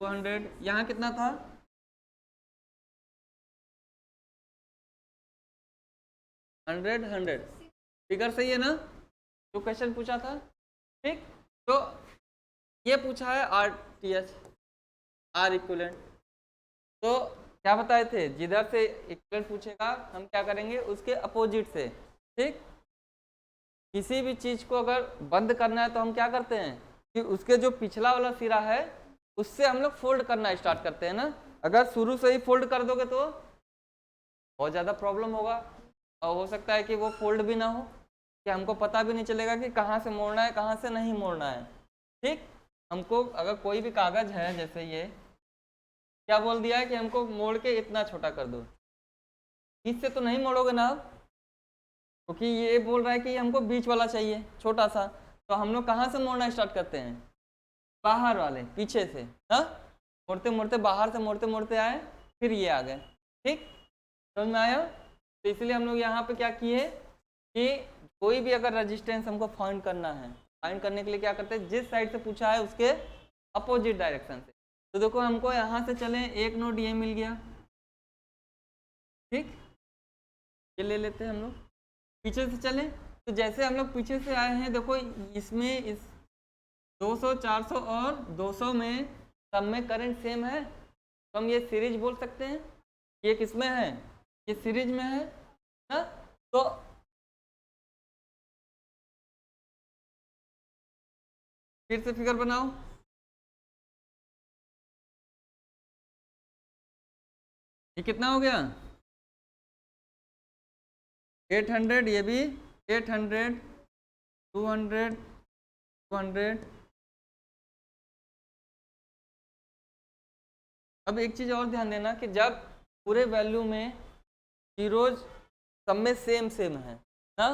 200, यहाँ कितना था? 100 100। फिगर सही है ना जो क्वेश्चन पूछा था? ठीक, तो ये पूछा है R T H, R equivalent. तो क्या बताए थे, जिधर से इक्विवेलेंट पूछेगा हम क्या करेंगे, उसके अपोजिट से। ठीक, किसी भी चीज को अगर बंद करना है तो हम क्या करते हैं कि उसके जो पिछला वाला सिरा है उससे हम लोग फोल्ड करना स्टार्ट करते हैं ना। अगर शुरू से ही फोल्ड कर दोगे तो बहुत ज़्यादा प्रॉब्लम होगा, और हो सकता है कि वो फोल्ड भी ना हो, कि हमको पता भी नहीं चलेगा कि कहाँ से मोड़ना है कहाँ से नहीं मोड़ना है। ठीक, हमको अगर कोई भी कागज़ है, जैसे ये क्या बोल दिया है कि हमको मोड़ के इतना छोटा कर दो, इससे तो नहीं मोड़ोगे ना आप, क्योंकि ये बोल रहा है कि हमको बीच वाला चाहिए छोटा सा। तो हम लोग कहाँ से मोड़ना स्टार्ट करते हैं, बाहर वाले पीछे से। हाँ, मोड़ते मोड़ते बाहर से मोड़ते मोड़ते आए, फिर ये आ गए। ठीक, समझ में आया? तो इसलिए हम लोग यहाँ पे क्या किए कि कोई भी अगर रेजिस्टेंस हमको फाइंड करना है, फाइंड करने के लिए क्या करते हैं, जिस साइड से पूछा है उसके अपोजिट डायरेक्शन से। तो देखो हमको यहाँ से चले, एक नोड ये मिल गया। ठीक, ये ले लेते हैं हम लोग। पीछे से चले तो जैसे हम लोग पीछे से आए हैं, देखो इसमें इस 200 400 और 200 में सब में करंट सेम है, तो हम ये सीरीज बोल सकते हैं। ये किसमें है, ये सीरीज में है ना। तो फिर से फिगर बनाओ, ये कितना हो गया 800, ये भी 800, 200, 200। अब एक चीज़ और ध्यान देना कि जब पूरे वैल्यू में जीरोज सब में सेम सेम है ना,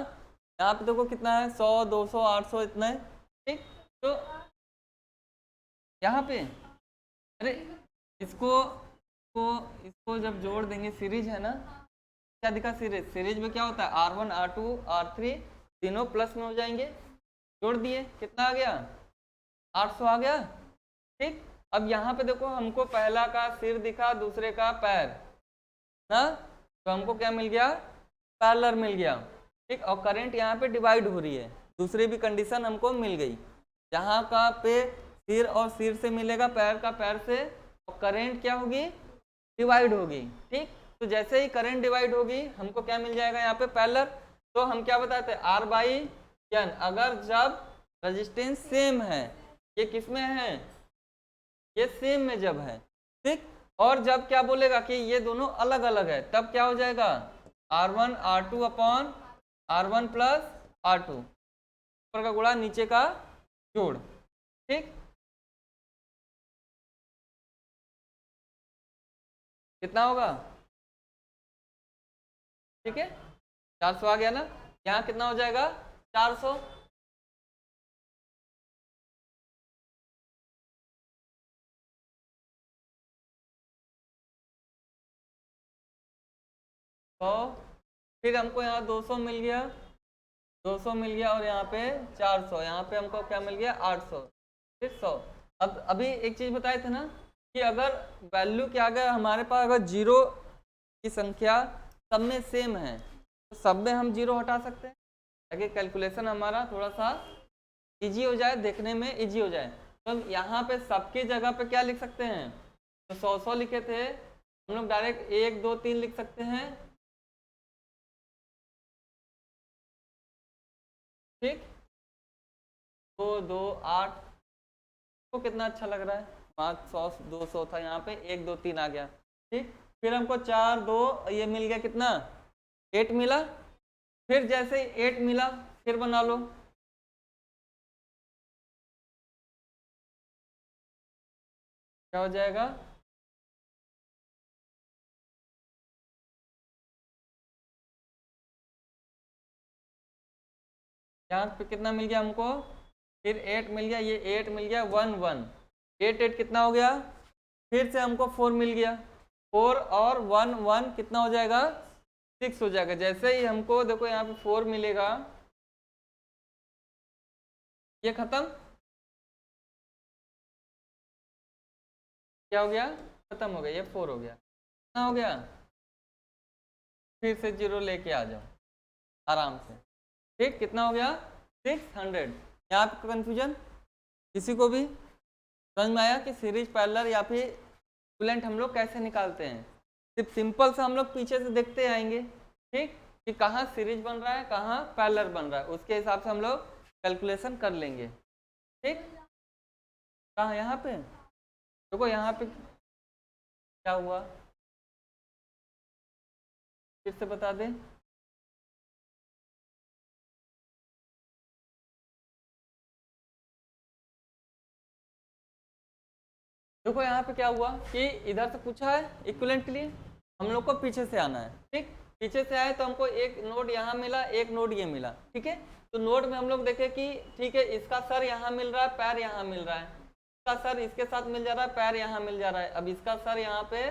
यहाँ पे देखो कितना है 100 200 800 इतना है। ठीक, तो यहाँ पे अरे इसको जब जोड़ देंगे, सीरीज है ना, क्या दिखा सीरीज, सीरीज में क्या होता है R1 R2 R3 तीनों प्लस में हो जाएंगे। जोड़ दिए, कितना आ गया 800 आ गया। ठीक, अब यहाँ पे देखो हमको पहला का सिर दिखा, दूसरे का पैर ना, तो हमको क्या मिल गया, पैरेलल मिल गया। ठीक, और करंट यहाँ पे डिवाइड हो रही है, दूसरी भी कंडीशन हमको मिल गई। जहाँ का पे सिर और सिर से मिलेगा, पैर का पैर से, और करंट क्या होगी, डिवाइड होगी। ठीक, तो जैसे ही करंट डिवाइड होगी हमको क्या मिल जाएगा यहाँ पे पैरेलल। तो हम क्या बताते हैं R बाई एन, अगर जब रेजिस्टेंस सेम है, ये किस में है, ये सेम में जब है। ठीक, और जब क्या बोलेगा कि ये दोनों अलग अलग है, तब क्या हो जाएगा R1 R2 upon R1 plus R2, ऊपर का गुणा नीचे का जोड़। ठीक, कितना होगा, ठीक है 400 आ गया ना। यहाँ कितना हो जाएगा 400। तो फिर हमको यहाँ 200 मिल गया, 200 मिल गया, और यहाँ पे 400, यहाँ पे हमको क्या मिल गया 800, फिर 100। अब अभी एक चीज़ बताए थे ना कि अगर वैल्यू क्या आ गया हमारे पास, अगर जीरो की संख्या सब में सेम है तो सब में हम जीरो हटा सकते हैं, ताकि कैलकुलेशन हमारा थोड़ा सा इजी हो जाए, देखने में इजी हो जाए। तो हम यहाँ पे सबकी जगह पे क्या लिख सकते हैं, तो 100 लिखे थे, हम लोग डायरेक्ट 1 2 3 लिख सकते हैं। ठीक, 2 2 8 को कितना अच्छा लग रहा है, 500 200 था, यहाँ पे 1 2 3 आ गया। ठीक, फिर हमको 4 2 ये मिल गया, कितना 8 मिला। फिर जैसे 8 मिला फिर बना लो, क्या हो जाएगा, यहाँ पे कितना मिल गया हमको, फिर 8 मिल गया, ये 8 मिल गया 1 1, 8 8 कितना हो गया, फिर से हमको 4 मिल गया, 4 और 1 1 कितना हो जाएगा 6 हो जाएगा। जैसे ही हमको देखो यहाँ पे 4 मिलेगा, ये खत्म। क्या हो गया, खत्म हो गया, ये 4 हो गया, कितना हो गया, फिर से 0 लेके आ जाओ आराम से। ठीक, कितना हो गया 600। यहाँ पे कंफ्यूजन किसी को भी समझ में आया कि सीरीज पैरेलल या फिर इक्विवेलेंट हम लोग कैसे निकालते हैं? सिर्फ सिंपल से हम लोग पीछे से देखते आएंगे, ठीक, कि कहाँ सीरीज बन रहा है कहाँ पैरेलल बन रहा है, उसके हिसाब से हम लोग कैलकुलेशन कर लेंगे। ठीक, कहाँ, यहाँ पे देखो, यहाँ पे क्या हुआ, फिर से बता दें। देखो यहाँ पे क्या हुआ कि इधर से पूछा है इक्विवेलेंट के लिए, हम लोग को पीछे से आना है। ठीक, पीछे से आए तो हमको एक नोड यहाँ मिला, एक नोड ये मिला। ठीक है, तो नोड में हम लोग देखे कि ठीक है, इसका सर यहाँ मिल रहा है, पैर यहाँ मिल रहा है, इसका सर इसके साथ मिल जा रहा है, पैर यहाँ मिल जा रहा है। अब इसका सर यहाँ पे,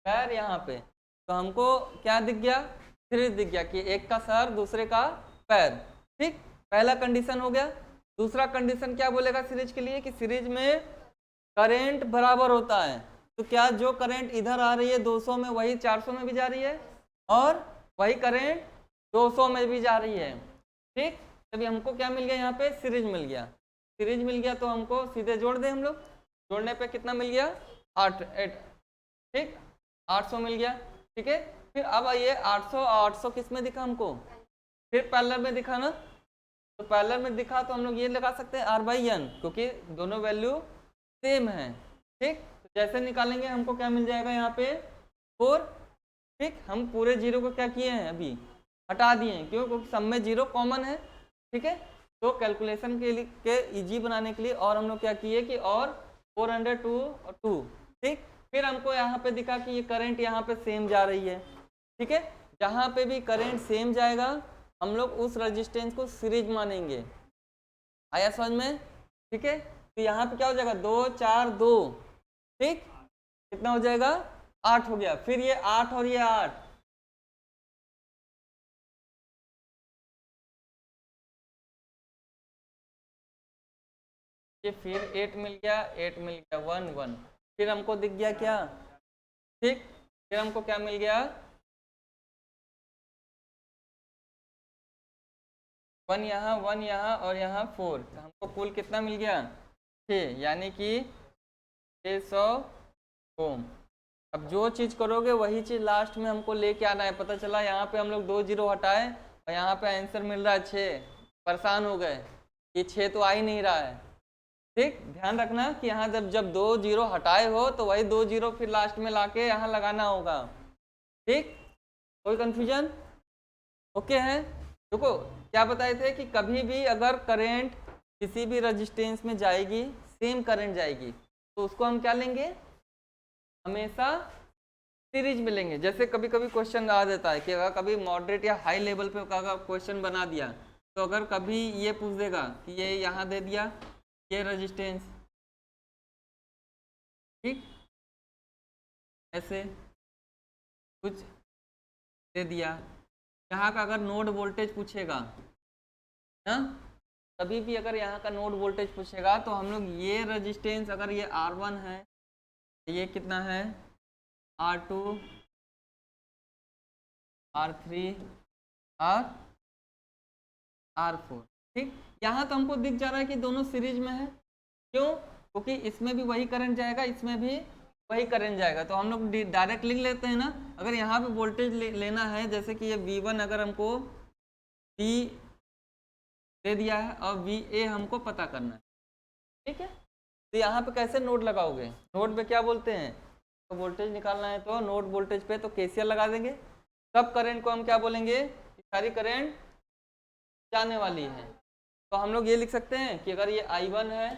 पैर यहाँ पे, तो हमको क्या दिख गया, सीरीज दिख गया कि एक का सर दूसरे का पैर। ठीक, पहला कंडीशन हो गया। दूसरा कंडीशन क्या बोलेगा सीरीज के लिए कि सीरीज में करंट बराबर होता है। तो क्या जो करंट इधर आ रही है 200 में, वही 400 में भी जा रही है, और वही करंट 200 में भी जा रही है। ठीक, तभी हमको क्या मिल गया, यहाँ पे सीरीज मिल गया। सीरीज मिल गया तो हमको सीधे जोड़ दें हम लोग। जोड़ने पे कितना मिल गया, 8। ठीक, 800 मिल गया। ठीक है, फिर अब ये 800 किस में दिखा हमको, फिर पैरेलल में दिखा ना, तो पैरेलल में दिखा तो हम लोग ये लगा सकते हैं R/N, क्योंकि दोनों वैल्यू सेम है। ठीक, तो जैसे निकालेंगे हमको क्या मिल जाएगा, यहाँ पे 4। ठीक, हम पूरे 0 को क्या किए हैं, अभी हटा दिए हैं, क्यों, क्योंकि सब में 0 कॉमन है। ठीक है, तो कैलकुलेशन के लिए के इजी बनाने के लिए और हम लोग क्या किए कि और 402 और 2। ठीक, फिर हमको यहाँ पे दिखा कि ये करंट यहाँ पे सेम जा रही है। ठीक है, जहाँ पे भी करंट सेम जाएगा हम लोग उस रेजिस्टेंस को सीरीज मानेंगे। आया समझ में? ठीक है, तो यहाँ पे क्या हो जाएगा, 2 4 2। ठीक, कितना हो जाएगा, 8 हो गया। फिर ये 8 और ये 8, ये फिर 8 मिल गया, 8 मिल गया, 1 1। फिर हमको दिख गया क्या, ठीक, फिर हमको क्या मिल गया, 1 यहाँ, 1 यहाँ और यहाँ 4। तो हमको कुल कितना मिल गया, 6, यानी कि 600 ओम। अब जो चीज़ करोगे वही चीज़ लास्ट में हमको लेके आना है। पता चला यहाँ पे हम लोग 2 0 हटाए और यहाँ पे आंसर मिल रहा है 6, परेशान हो गए, ये 6 तो आ ही नहीं रहा है। ठीक, ध्यान रखना कि यहाँ जब 2 0 हटाए हो तो वही 2 0 फिर लास्ट में लाके यहाँ लगाना होगा। ठीक, कोई कंफ्यूजन? ओके है। देखो क्या बताए थे कि कभी भी अगर करंट किसी भी रेजिस्टेंस में जाएगी, सेम करंट जाएगी, तो उसको हम क्या लेंगे, हमेशा सीरीज में लेंगे। जैसे कभी कभी क्वेश्चन आ जाता है कि अगर कभी मॉडरेट या हाई लेवल पे अगर क्वेश्चन बना दिया, तो अगर कभी ये पूछ देगा कि ये यहाँ दे दिया ये रेजिस्टेंस, ठीक, ऐसे कुछ दे दिया, यहाँ का अगर नोड वोल्टेज पूछेगा ना, कभी भी अगर यहाँ का नोड वोल्टेज पूछेगा तो हम लोग ये रेजिस्टेंस, अगर ये R1 है, ये कितना है, R2 R3 और R4। ठीक, यहाँ तो हमको दिख जा रहा है कि दोनों सीरीज में है। क्यों, क्योंकि इसमें भी वही करंट जाएगा, इसमें भी वही करंट जाएगा। तो हम लोग डायरेक्ट लिख लेते हैं ना। अगर यहाँ पे वोल्टेज लेना है, जैसे कि ये V1 अगर हमको V दे दिया है और VA हमको पता करना है, ठीक है, तो यहाँ पे कैसे नोड लगाओगे, नोड पे क्या बोलते हैं, तो वोल्टेज निकालना है तो नोड वोल्टेज पे तो KCL लगा देंगे। सब करंट को हम क्या बोलेंगे, सारी करंट जाने वाली है। तो हम लोग ये लिख सकते हैं कि अगर ये I1 है,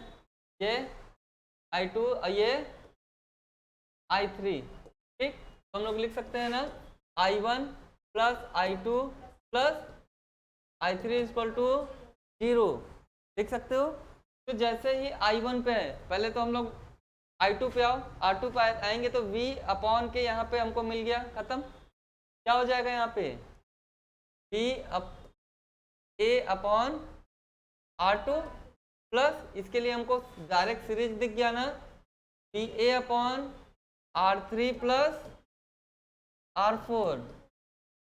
ये I2 और ये I3, ठीक, तो हम लोग लिख सकते हैं ना, I1 plus I2 plus I3 equal to 0, लिख सकते हो। तो जैसे ही I1 पे है, पहले तो हम लोग I2 पे आओ, R2 पे आएंगे तो V अपॉन के यहाँ पे हमको मिल गया, खत्म। क्या हो जाएगा यहाँ पे, A अपॉन R2 प्लस, इसके लिए हमको डायरेक्ट सीरीज दिख गया ना, VA upon R3 plus R4,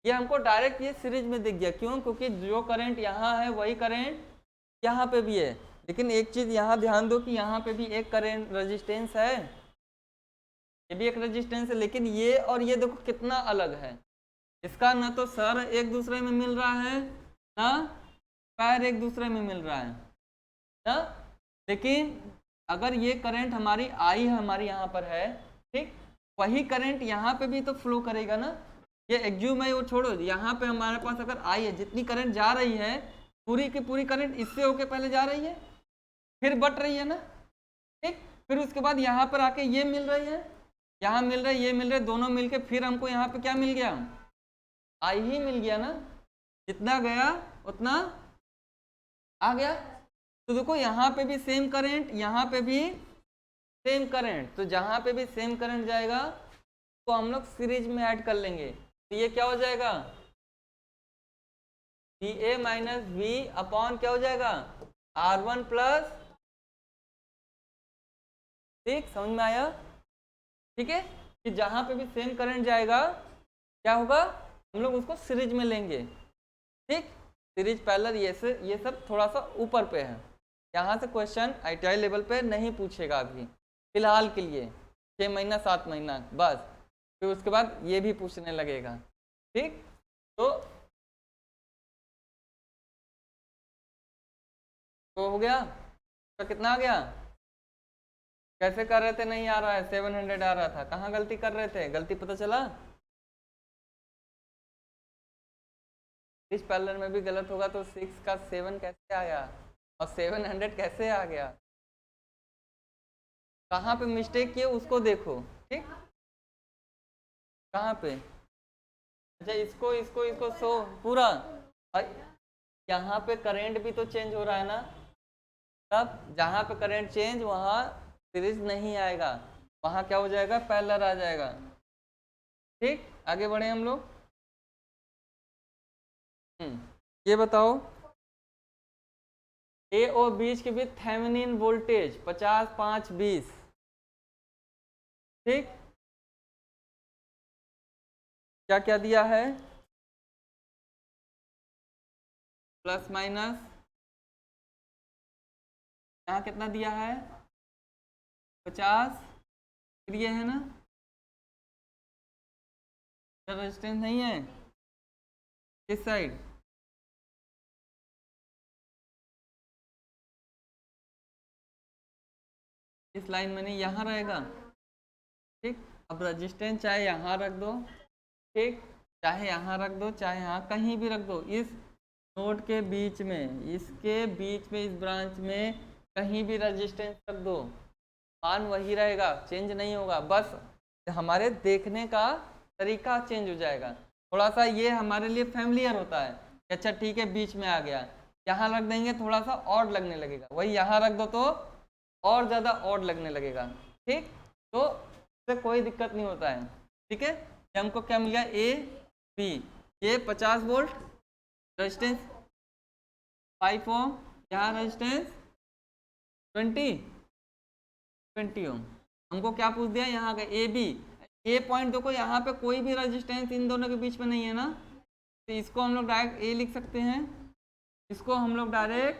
ये हमको डायरेक्ट ये सीरीज में दिख गया। क्यों? क्योंकि जो करंट यहाँ है वही करंट यहाँ पे भी है। लेकिन एक चीज यहाँ ध्यान दो कि यहाँ पे भी एक करंट रेजिस्टेंस है, ये भी एक रेजिस्टेंस है, लेकिन ये और ये देखो कितना अलग है। इसका ना तो सर एक दूसरे में मिल रहा है, ना पैर एक दूसरे में मिल रहा है ना। लेकिन अगर ये करंट हमारी आई है, हमारी यहाँ पर है, ठीक, वही करंट यहाँ पे भी तो फ्लो करेगा ना। ये एग्ज्यूम है वो छोड़ो, यहाँ पे हमारे पास अगर आई है, जितनी करंट जा रही है पूरी की पूरी करंट इससे होके पहले जा रही है, फिर बट रही है ना, ठीक। फिर उसके बाद यहाँ पर आके ये मिल रही है, यहाँ मिल रहा है, ये मिल रहा है, दोनों मिलके फिर हमको यहाँ पे क्या मिल गया? आई ही मिल गया ना। जितना गया उतना आ गया। तो देखो यहाँ पे भी सेम करंट, यहाँ पे भी सेम करंट, तो जहाँ पे भी सेम करंट जाएगा तो हम लोग सीरीज में ऐड कर लेंगे। तो ये क्या हो जाएगा? VA माइनस V अपॉन क्या हो जाएगा? R1 प्लस, ठीक, समझ में आया? ठीक है, कि जहाँ पे भी सेम करंट जाएगा क्या होगा, हम लोग उसको सीरीज में लेंगे। ठीक, सीरीज पैरेलल, ये सब थोड़ा सा ऊपर पे है, यहाँ से क्वेश्चन ITI लेवल पे नहीं पूछेगा अभी फिलहाल के लिए, 6 महीना 7 महीना बस, फिर उसके बाद ये भी पूछने लगेगा। ठीक, तो हो गया, तो कितना आ गया? कैसे कर रहे थे? नहीं आ रहा है, 700 आ रहा था, कहाँ गलती कर रहे थे? गलती पता चला? इस पैरेलल में भी गलत होगा तो 6 का 7 कैसे आया और 700 कैसे आ गया? कहाँ पे मिस्टेक किए उसको देखो। ठीक, कहाँ पे? अच्छा, इसको इसको इसको सो पूरा, यहाँ पे करंट भी तो चेंज हो रहा है ना, तब जहाँ पे करंट चेंज वहाँ सीरीज नहीं आएगा, वहाँ क्या हो जाएगा? पैरेलल आ जाएगा। ठीक, आगे बढ़े हम लोग। ये बताओ, ए और बीच के बीच थेवेनिन वोल्टेज 50 5 20, ठीक, क्या क्या दिया है? प्लस माइनस, यहाँ कितना दिया है? 50, फिर ये है ना, रेजिस्टेंस नहीं है किस साइड? इस लाइन में नहीं, यहाँ रहेगा। ठीक, अब रेजिस्टेंस चाहे यहाँ रख दो, ठीक, चाहे यहाँ रख दो, चाहे यहाँ कहीं भी रख दो, इस नोड के बीच में, इसके बीच में, इस ब्रांच में कहीं भी रेजिस्टेंस रख दो, मान वही रहेगा, चेंज नहीं होगा। बस हमारे देखने का तरीका चेंज हो जाएगा, थोड़ा सा ये हमारे लिए फैमिलियर होता है। अच्छा ठीक है, बीच में आ गया, यहाँ रख देंगे थोड़ा सा और लगने लगेगा, वही यहाँ रख दो तो और ज़्यादा ऑड लगने लगेगा। ठीक, तो इससे कोई दिक्कत नहीं होता है। ठीक है, हमको क्या मिल गया? ए बी, ये 50 वोल्ट रेजिस्टेंस 5 ओम, यहाँ रेजिस्टेंस 20 ओम। हमको क्या पूछ दिया? यहाँ का ए बी, ए पॉइंट देखो, यहाँ पे कोई भी रेजिस्टेंस इन दोनों के बीच में नहीं है ना, तो इसको हम लोग डायरेक्ट ए लिख सकते हैं, इसको हम लोग डायरेक्ट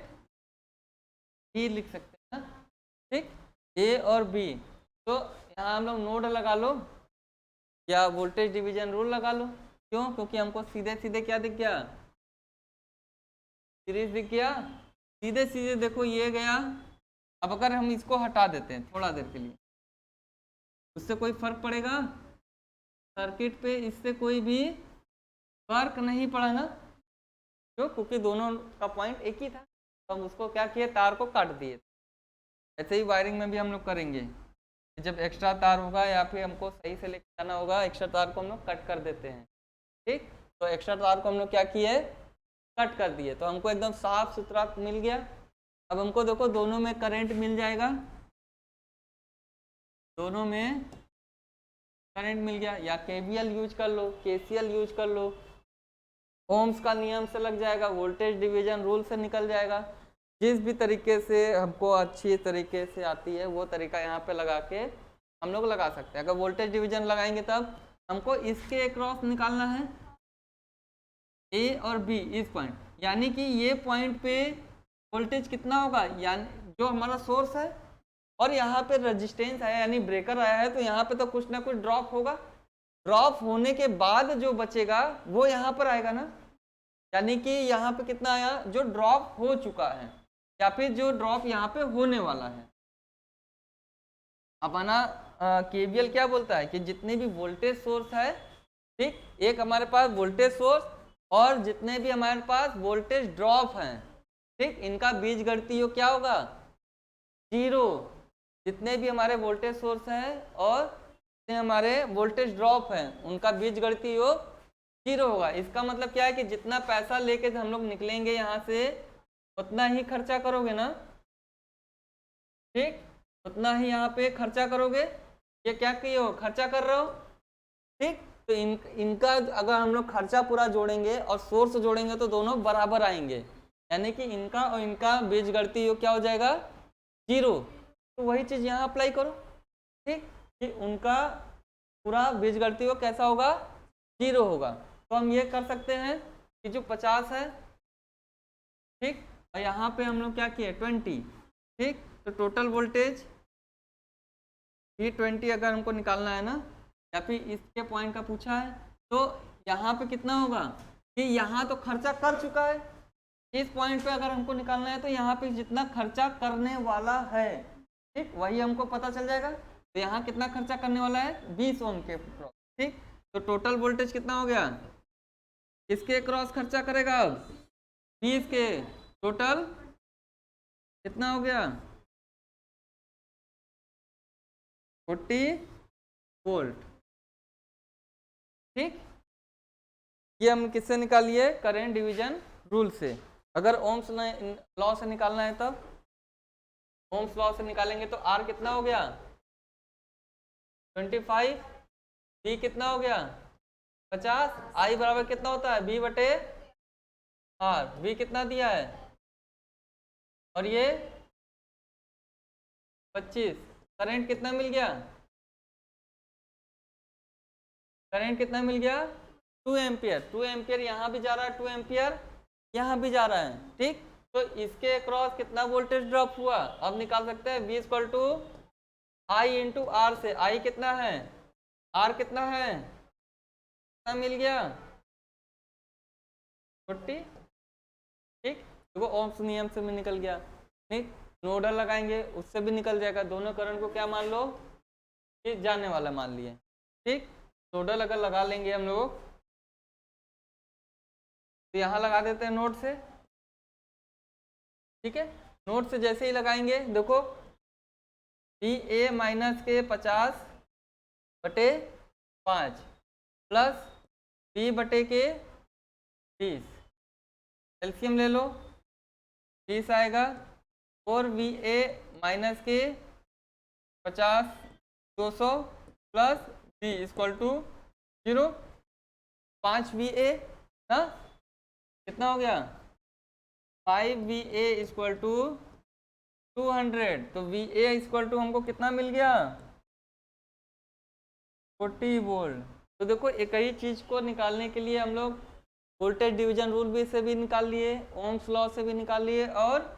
बी लिख सकते हैं ना। ठीक, ए और बी, तो यहाँ हम लोग नोड लगा लो या वोल्टेज डिवीजन रूल लगा लो। क्यों? क्योंकि हमको सीधे सीधे क्या दिख गया? सीरीज दिख गया। सीधे सीधे देखो ये गया। अब अगर हम इसको हटा देते हैं थोड़ा देर के लिए, उससे कोई फर्क पड़ेगा सर्किट पे? इससे कोई भी फर्क नहीं पड़ा ना। क्यों? क्योंकि दोनों का पॉइंट एक ही था, तो हम उसको क्या किए? तार को काट दिए। ऐसे ही वायरिंग में भी हम लोग करेंगे, जब एक्स्ट्रा तार होगा या फिर हमको सही से लेकर जाना होगा, एक्स्ट्रा तार को हम लोग कट कर देते हैं। ठीक, तो एक्स्ट्रा तार को हम लोग क्या किए? कट कर दिए, तो हमको एकदम साफ सुथरा मिल गया। अब हमको देखो दोनों में करंट मिल जाएगा, दोनों में करंट मिल गया। या KVL यूज कर लो, KCL यूज कर लो, ओम्स का नियम से लग जाएगा, वोल्टेज डिवीजन रूल से निकल जाएगा। जिस भी तरीके से हमको अच्छी तरीके से आती है वो तरीका यहाँ पे लगा के हम लोग लगा सकते हैं। अगर वोल्टेज डिवीजन लगाएंगे तब हमको इसके अक्रॉस निकालना है, ए और बी इस पॉइंट, यानी कि ये पॉइंट पे वोल्टेज कितना होगा, यानी जो हमारा सोर्स है और यहाँ पे रेजिस्टेंस आया यानी ब्रेकर आया है, तो यहाँ पे तो कुछ ना कुछ ड्रॉप होगा। ड्रॉप होने के बाद जो बचेगा वो यहाँ पर आएगा ना, यानी कि यहाँ पे कितना आया, जो ड्रॉप हो चुका है या फिर जो ड्रॉप यहाँ पे होने वाला है। अपना केवीएल क्या बोलता है कि जितने भी वोल्टेज सोर्स है, ठीक, एक हमारे पास वोल्टेज सोर्स और जितने भी हमारे पास वोल्टेज ड्रॉप हैं, ठीक, इनका बीजगणितीय योग क्या होगा, 0। जितने भी हमारे वोल्टेज सोर्स हैं और जितने हमारे वोल्टेज ड्रॉप हैं उनका बीजगणितीय योग 0 होगा। इसका मतलब क्या है कि जितना पैसा लेके हम लोग निकलेंगे यहाँ से उतना ही खर्चा करोगे ना, ठीक, उतना ही यहाँ पे खर्चा करोगे। ये क्या किए हो, खर्चा कर रहे हो, ठीक। तो इनका अगर हम लोग खर्चा पूरा जोड़ेंगे और सोर्स जोड़ेंगे तो दोनों बराबर आएंगे, यानी कि इनका और इनका बीजगणितीय योग क्या हो जाएगा, 0। तो वही चीज यहाँ अप्लाई करो, ठीक, कि उनका पूरा बीजगणितीय योग कैसा होगा, 0 होगा। तो हम ये कर सकते हैं कि जो 50 है, ठीक, और यहाँ पे हम लोग क्या किए 20, ठीक, तो टोटल वोल्टेज V20 अगर हमको निकालना है ना, या फिर इसके पॉइंट का पूछा है, तो यहाँ पे कितना होगा कि यहाँ तो खर्चा कर चुका है, इस पॉइंट पे अगर हमको निकालना है तो यहाँ पे जितना खर्चा करने वाला है, ठीक, वही हमको पता चल जाएगा। तो यहाँ कितना खर्चा करने वाला है, 20 ओम के क्रॉस, ठीक। तो टोटल वोल्टेज कितना हो गया, किसके क्रॉस खर्चा करेगा, अब 20 के, टोटल कितना हो गया, 40 वोल्ट, ठीक। ये हम किससे निकालिए, करंट डिवीजन रूल से। अगर ओम्स लॉ से निकालना है तब ओम्स लॉ से निकालेंगे तो R कितना हो गया 25, B कितना हो गया 50, I बराबर कितना होता है B बटे R, B कितना दिया है और ये 25। करंट कितना मिल गया, करंट कितना मिल गया 2 एम्पियर। 2 एम्पियर यहाँ भी जा रहा है, 2 एम्पियर यहाँ भी जा रहा है, ठीक। तो इसके अक्रॉस कितना वोल्टेज ड्रॉप हुआ, अब निकाल सकते हैं V equal to I into R से। I कितना है, R कितना है, कितना मिल गया 40, ठीक। देखो ओम्स नियम से भी निकल गया, ठीक। नोडल लगाएंगे उससे भी निकल जाएगा, दोनों करंट को क्या मान लो कि जाने वाला मान लिए, ठीक। नोडल अगर लगा लेंगे हम लोग तो यहाँ लगा देते हैं नोड से, ठीक है। नोड से जैसे ही लगाएंगे देखो VA माइनस के 50 बटे 5 प्लस B बटे के 20, एलसीएम ले लो 20 आएगा, और VA माइनस के 50 200 plus B equal to 0, 5 VA ना कितना हो गया 5 VA इक्वल टू 200। तो VA इक्वल टू हमको कितना मिल गया 40 वोल्ट। तो देखो एक ही चीज को निकालने के लिए हम लोग वोल्टेज डिवीजन रूल भी से भी निकाल लिए, ओम्स लॉ से भी निकाल लिए और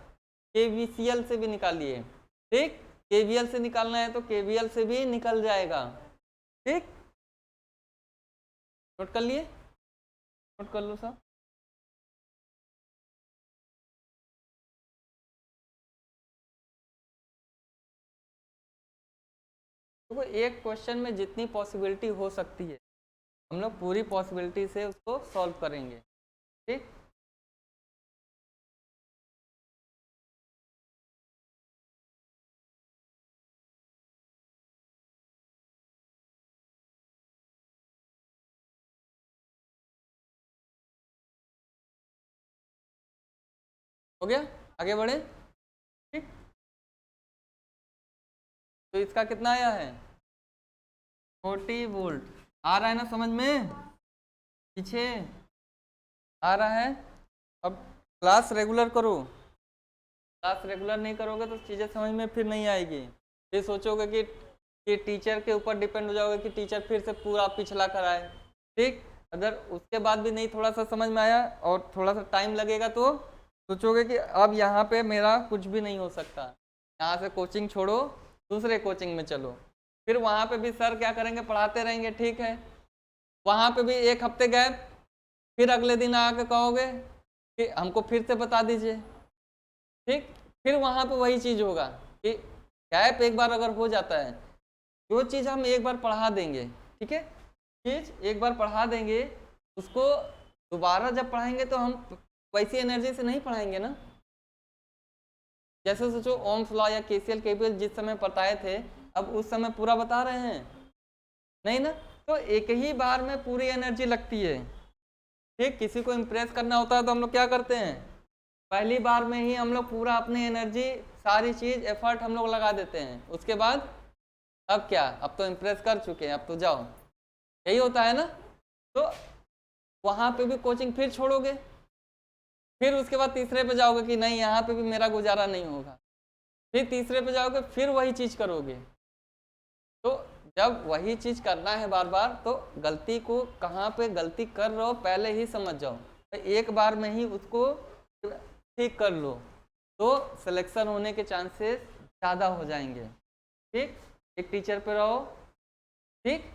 KVCL से भी निकाल लिए, ठीक। KVL से निकालना है तो KVL से भी निकल जाएगा, ठीक। नोट कर लिए, नोट कर लो सब। देखो एक क्वेश्चन में जितनी पॉसिबिलिटी हो सकती है हम लोग पूरी पॉसिबिलिटी से उसको सॉल्व करेंगे, ठीक। हो गया, आगे बढ़े, ठीक। तो इसका कितना आया है 40 वोल्ट, आ रहा है ना समझ में, पीछे आ रहा है। अब क्लास रेगुलर करो, क्लास रेगुलर नहीं करोगे तो चीज़ें समझ में फिर नहीं आएगी, फिर सोचोगे कि कि टीचर के ऊपर डिपेंड हो जाओगे कि टीचर फिर से पूरा पिछला कराए। ठीक, अगर उसके बाद भी नहीं थोड़ा सा समझ में आया और थोड़ा सा टाइम लगेगा तो सोचोगे कि अब यहाँ पे मेरा कुछ भी नहीं हो सकता, यहाँ से कोचिंग छोड़ो, दूसरे कोचिंग में चलो। फिर वहाँ पे भी सर क्या करेंगे, पढ़ाते रहेंगे, ठीक है, वहाँ पे भी 1 हफ्ते गैप, फिर अगले दिन आके कहोगे कि हमको फिर से बता दीजिए। ठीक, फिर वहाँ पे वही चीज़ होगा कि गैप एक बार अगर हो जाता है, जो चीज़ हम एक बार पढ़ा देंगे, ठीक है, चीज़ एक बार पढ़ा देंगे, उसको दोबारा जब पढ़ाएंगे तो हम वैसी एनर्जी से नहीं पढ़ाएंगे ना। जैसे सोचो ओम्स लॉ या केसीएल केवीएल जिस समय बताए थे, अब उस समय पूरा बता रहे हैं नहीं ना, तो एक ही बार में पूरी एनर्जी लगती है। ठीक, किसी को इम्प्रेस करना होता है तो हम लोग क्या करते हैं, पहली बार में ही हम लोग पूरा अपनी एनर्जी, सारी चीज, एफर्ट हम लोग लगा देते हैं। उसके बाद अब क्या, अब तो इम्प्रेस कर चुके हैं, अब तो जाओ, यही होता है ना। तो वहां पे भी कोचिंग फिर छोड़ोगे, फिर उसके बाद तीसरे पे जाओगे कि नहीं यहाँ पे भी मेरा गुजारा नहीं होगा, फिर तीसरे पे जाओगे, फिर वही चीज करोगे। तो जब वही चीज करना है बार बार, तो गलती को कहाँ पे गलती कर रहे हो पहले ही समझ जाओ, तो एक बार में ही उसको ठीक कर लो, तो सिलेक्शन होने के चांसेस ज़्यादा हो जाएंगे। ठीक, एक टीचर पे रहो, ठीक,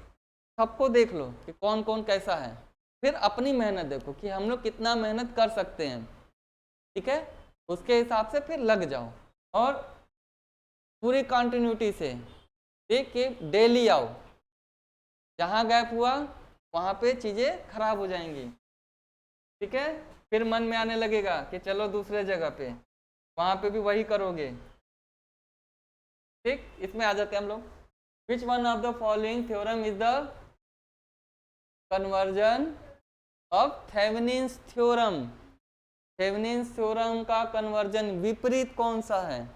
सबको देख लो कि कौन कौन कैसा है, फिर अपनी मेहनत देखो कि हम लोग कितना मेहनत कर सकते हैं, ठीक है, उसके हिसाब से फिर लग जाओ और पूरी कंटिन्यूटी से ठीक कि डेली आओ, जहाँ गैप हुआ वहाँ पे चीज़ें खराब हो जाएंगी। ठीक है, फिर मन में आने लगेगा कि चलो दूसरे जगह पे, वहाँ पे भी वही करोगे। ठीक, इसमें आ जाते हैं हम लोग, which one of the following theorem is the conversion of Thevenin's theorem. Thevenin's theorem का कन्वर्जन विपरीत कौन सा है?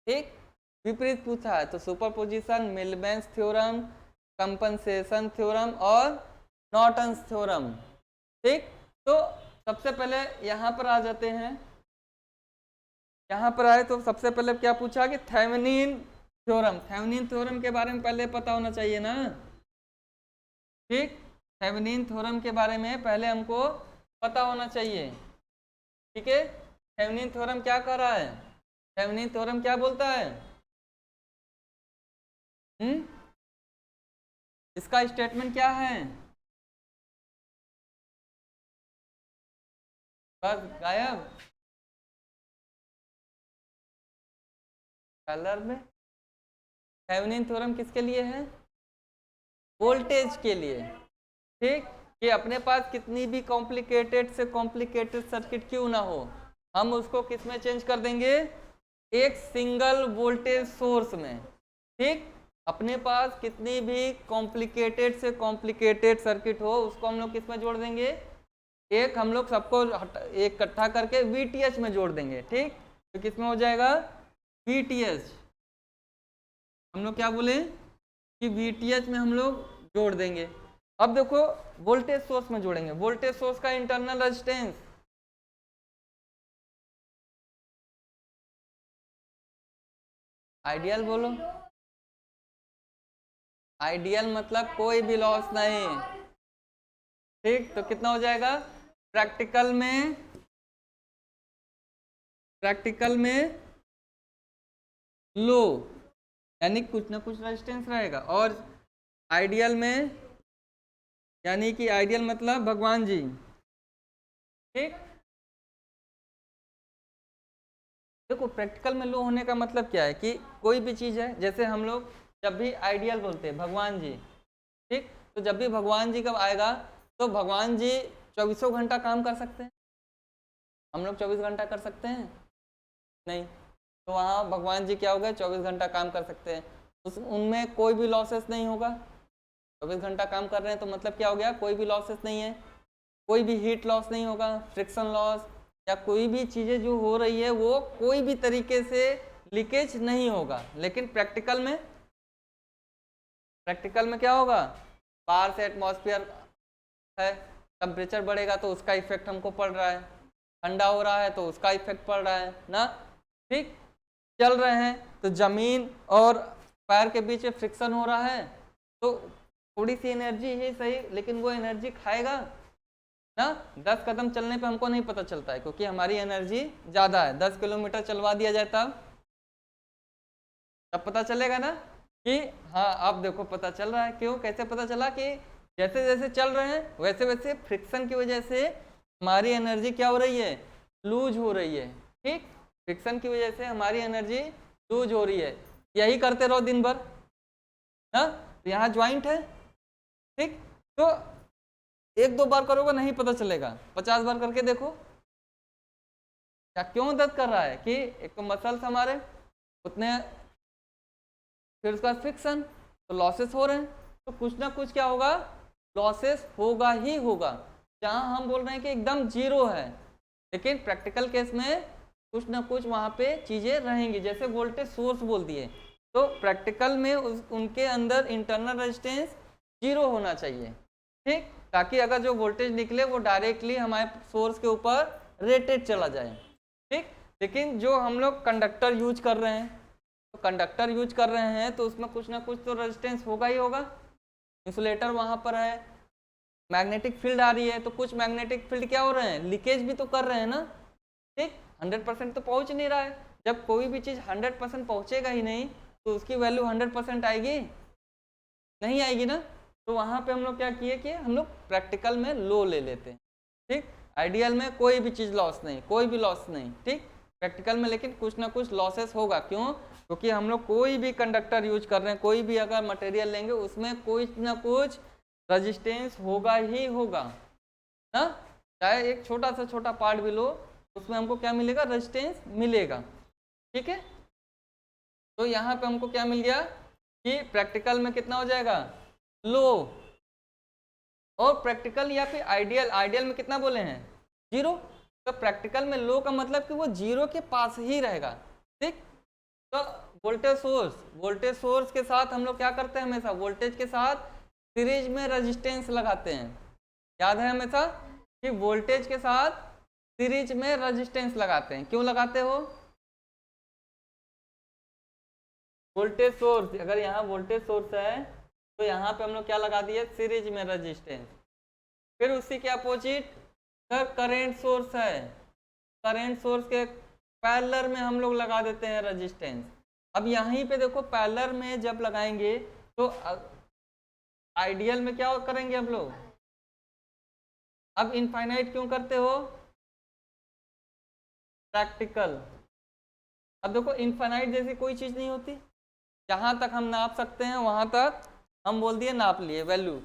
ठीक, विपरीत पूछा है तो सुपरपोजिशन, मिलबेंस थ्योरम, कंपनसेशन थ्योरम और नॉर्टन्स थ्योरम। ठीक, तो सबसे पहले यहाँ पर आ जाते हैं, यहाँ पर आए तो सबसे पहले क्या पूछा कि थेवेनिन थ्योरम। थेवेनिन थ्योरम के बारे में पहले पता होना चाहिए ना। ठीक, थेवेनिन थ्योरम के बारे में पहले हमको पता होना चाहिए। ठीक है, थेवेनिन थ्योरम क्या कह रहा है, थेवेनिन थ्योरम क्या बोलता है? इसका स्टेटमेंट क्या है? बस गायब। कलर में थेवेनिन थ्योरम किसके लिए है? वोल्टेज के लिए। ठीक, कि अपने पास कितनी भी कॉम्प्लिकेटेड से कॉम्प्लिकेटेड सर्किट क्यों ना हो, हम उसको किस में चेंज कर देंगे? एक सिंगल वोल्टेज सोर्स में। ठीक, अपने पास कितनी भी कॉम्प्लिकेटेड से कॉम्प्लिकेटेड सर्किट हो, उसको हम लोग किस में जोड़ देंगे? एक हम लोग सबको एक इकट्ठा करके VTH में जोड़ देंगे। ठीक, तो किस में हो जाएगा? VTH। हम लोग क्या बोले कि VTH में हम लोग जोड़ देंगे। अब देखो वोल्टेज सोर्स में जोड़ेंगे, वोल्टेज सोर्स का इंटरनल रेजिस्टेंस आइडियल बोलो, आइडियल मतलब कोई भी लॉस नहीं। ठीक, तो कितना हो जाएगा? प्रैक्टिकल में लो, यानी कुछ ना कुछ रेजिस्टेंस रहेगा, और आइडियल में यानी कि आइडियल मतलब भगवान जी। ठीक, देखो प्रैक्टिकल में लो होने का मतलब क्या है कि कोई भी चीज़ है, जैसे हम लोग जब भी आइडियल बोलते हैं भगवान जी, ठीक, तो जब भी भगवान जी कब आएगा, तो भगवान जी 24 घंटा काम कर सकते हैं? हम लोग 24 घंटा कर सकते हैं? नहीं, तो वहाँ भगवान जी क्या हो गए? 24 घंटा काम कर सकते हैं, उनमें कोई भी लॉसेस नहीं होगा। 24 घंटा काम कर रहे हैं तो मतलब क्या हो गया? कोई भी लॉसेस नहीं है, कोई भी हीट लॉस नहीं होगा, फ्रिक्शन लॉस या कोई भी चीज़ें जो हो रही है वो कोई भी तरीके से लीकेज नहीं होगा। लेकिन प्रैक्टिकल में क्या होगा? बाहर से एटमॉस्फेयर है, टेम्परेचर बढ़ेगा तो उसका इफेक्ट हमको पड़ रहा है, ठंडा हो रहा है तो उसका इफेक्ट पड़ रहा है ना। ठीक, चल रहे हैं तो जमीन और पैर के बीच में फ्रिक्शन हो रहा है तो थोड़ी सी एनर्जी ही सही, लेकिन वो एनर्जी खाएगा ना। 10 कदम चलने पे हमको नहीं पता चलता है क्योंकि हमारी एनर्जी ज़्यादा है। 10 किलोमीटर चलवा दिया जाए तब पता चलेगा ना कि हाँ आप देखो पता चल रहा है। क्यों, कैसे पता चला कि जैसे जैसे चल रहे हैं वैसे वैसे फ्रिक्शन की वजह से हमारी एनर्जी क्या हो रही है, लूज हो रही है। ठीक, फ्रिक्शन की वजह से हमारी एनर्जी लूज हो रही है। यही करते रहो दिन भर ना, तो यहाँ ज्वाइंट है। ठीक, तो 1-2 बार करोगे नहीं पता चलेगा, 50 बार करके देखो क्या क्यों दर्द कर रहा है कि एक तो मसल्स हमारे उतने, फिर उसका फ्रिक्शन, तो लॉसेस हो रहे हैं। तो कुछ ना कुछ क्या होगा, लॉसेस होगा ही होगा। जहां हम बोल रहे हैं कि एकदम जीरो है, लेकिन प्रैक्टिकल केस में कुछ ना कुछ वहां पे चीजें रहेंगी। जैसे वोल्टेज सोर्स बोल दिए, तो प्रैक्टिकल में उनके अंदर इंटरनल रेजिस्टेंस जीरो होना चाहिए। ठीक, ताकि अगर जो वोल्टेज निकले वो डायरेक्टली हमारे सोर्स के ऊपर रेटेड चला जाए। ठीक, लेकिन जो हम लोग कंडक्टर यूज कर रहे हैं, तो कंडक्टर यूज कर रहे हैं तो उसमें कुछ ना कुछ तो रेजिस्टेंस होगा ही होगा। इंसुलेटर वहां पर है, मैग्नेटिक फील्ड आ रही है, तो कुछ मैग्नेटिक फील्ड क्या हो रहे हैं, लीकेज भी तो कर रहे हैं ना। ठीक, 100% तो पहुंच नहीं रहा है। जब कोई भी चीज 100% पहुंचेगा ही नहीं तो उसकी वैल्यू 100% आएगी, नहीं आएगी ना। तो वहां पे हम लोग क्या किए कि हम लोग प्रैक्टिकल में लो ले लेते हैं। ठीक, आइडियल में कोई भी चीज लॉस नहीं, कोई भी लॉस नहीं। ठीक, प्रैक्टिकल में लेकिन कुछ ना कुछ लॉसेस होगा। क्यों, क्योंकि हम लोग कोई भी कंडक्टर यूज कर रहे हैं, कोई भी अगर मटेरियल लेंगे उसमें कुछ ना कुछ रजिस्टेंस होगा ही होगा ना। चाहे एक छोटा से छोटा पार्ट भी लो, उसमें हमको क्या मिलेगा, रेजिस्टेंस मिलेगा। ठीक है, तो यहाँ पे हमको क्या मिल गया कि प्रैक्टिकल में कितना हो जाएगा, लो। और प्रैक्टिकल या फिर आइडियल, आइडियल में कितना बोले हैं, जीरो। तो प्रैक्टिकल में लो का मतलब कि वो जीरो के पास ही रहेगा। ठीक, तो वोल्टेज सोर्स के साथ हम लोग क्या करते हैं, हमेशा वोल्टेज के साथ सीरीज में रेजिस्टेंस लगाते हैं। याद है हमेशा कि वोल्टेज के साथ सीरीज में रेजिस्टेंस लगाते हैं। क्यों लगाते हो, वोल्टेज सोर्स, अगर यहाँ वोल्टेज सोर्स है तो यहाँ पे हम लोग क्या लगा दिए, सीरीज में रेजिस्टेंस। फिर उसी के अपोजिट अगर करंट सोर्स है, करंट सोर्स के पैरेलल में हम लोग लगा देते हैं रेजिस्टेंस। अब यहीं पे देखो पैरेलल में जब लगाएंगे तो आइडियल में क्या करेंगे हम लोग, अब इनफाइनाइट क्यों करते हो, प्रैक्टिकल। अब देखो इनफाइनाइट जैसी कोई चीज नहीं होती, जहां तक हम नाप सकते हैं वहां तक हम बोल दिए नाप लिए वैल्यू।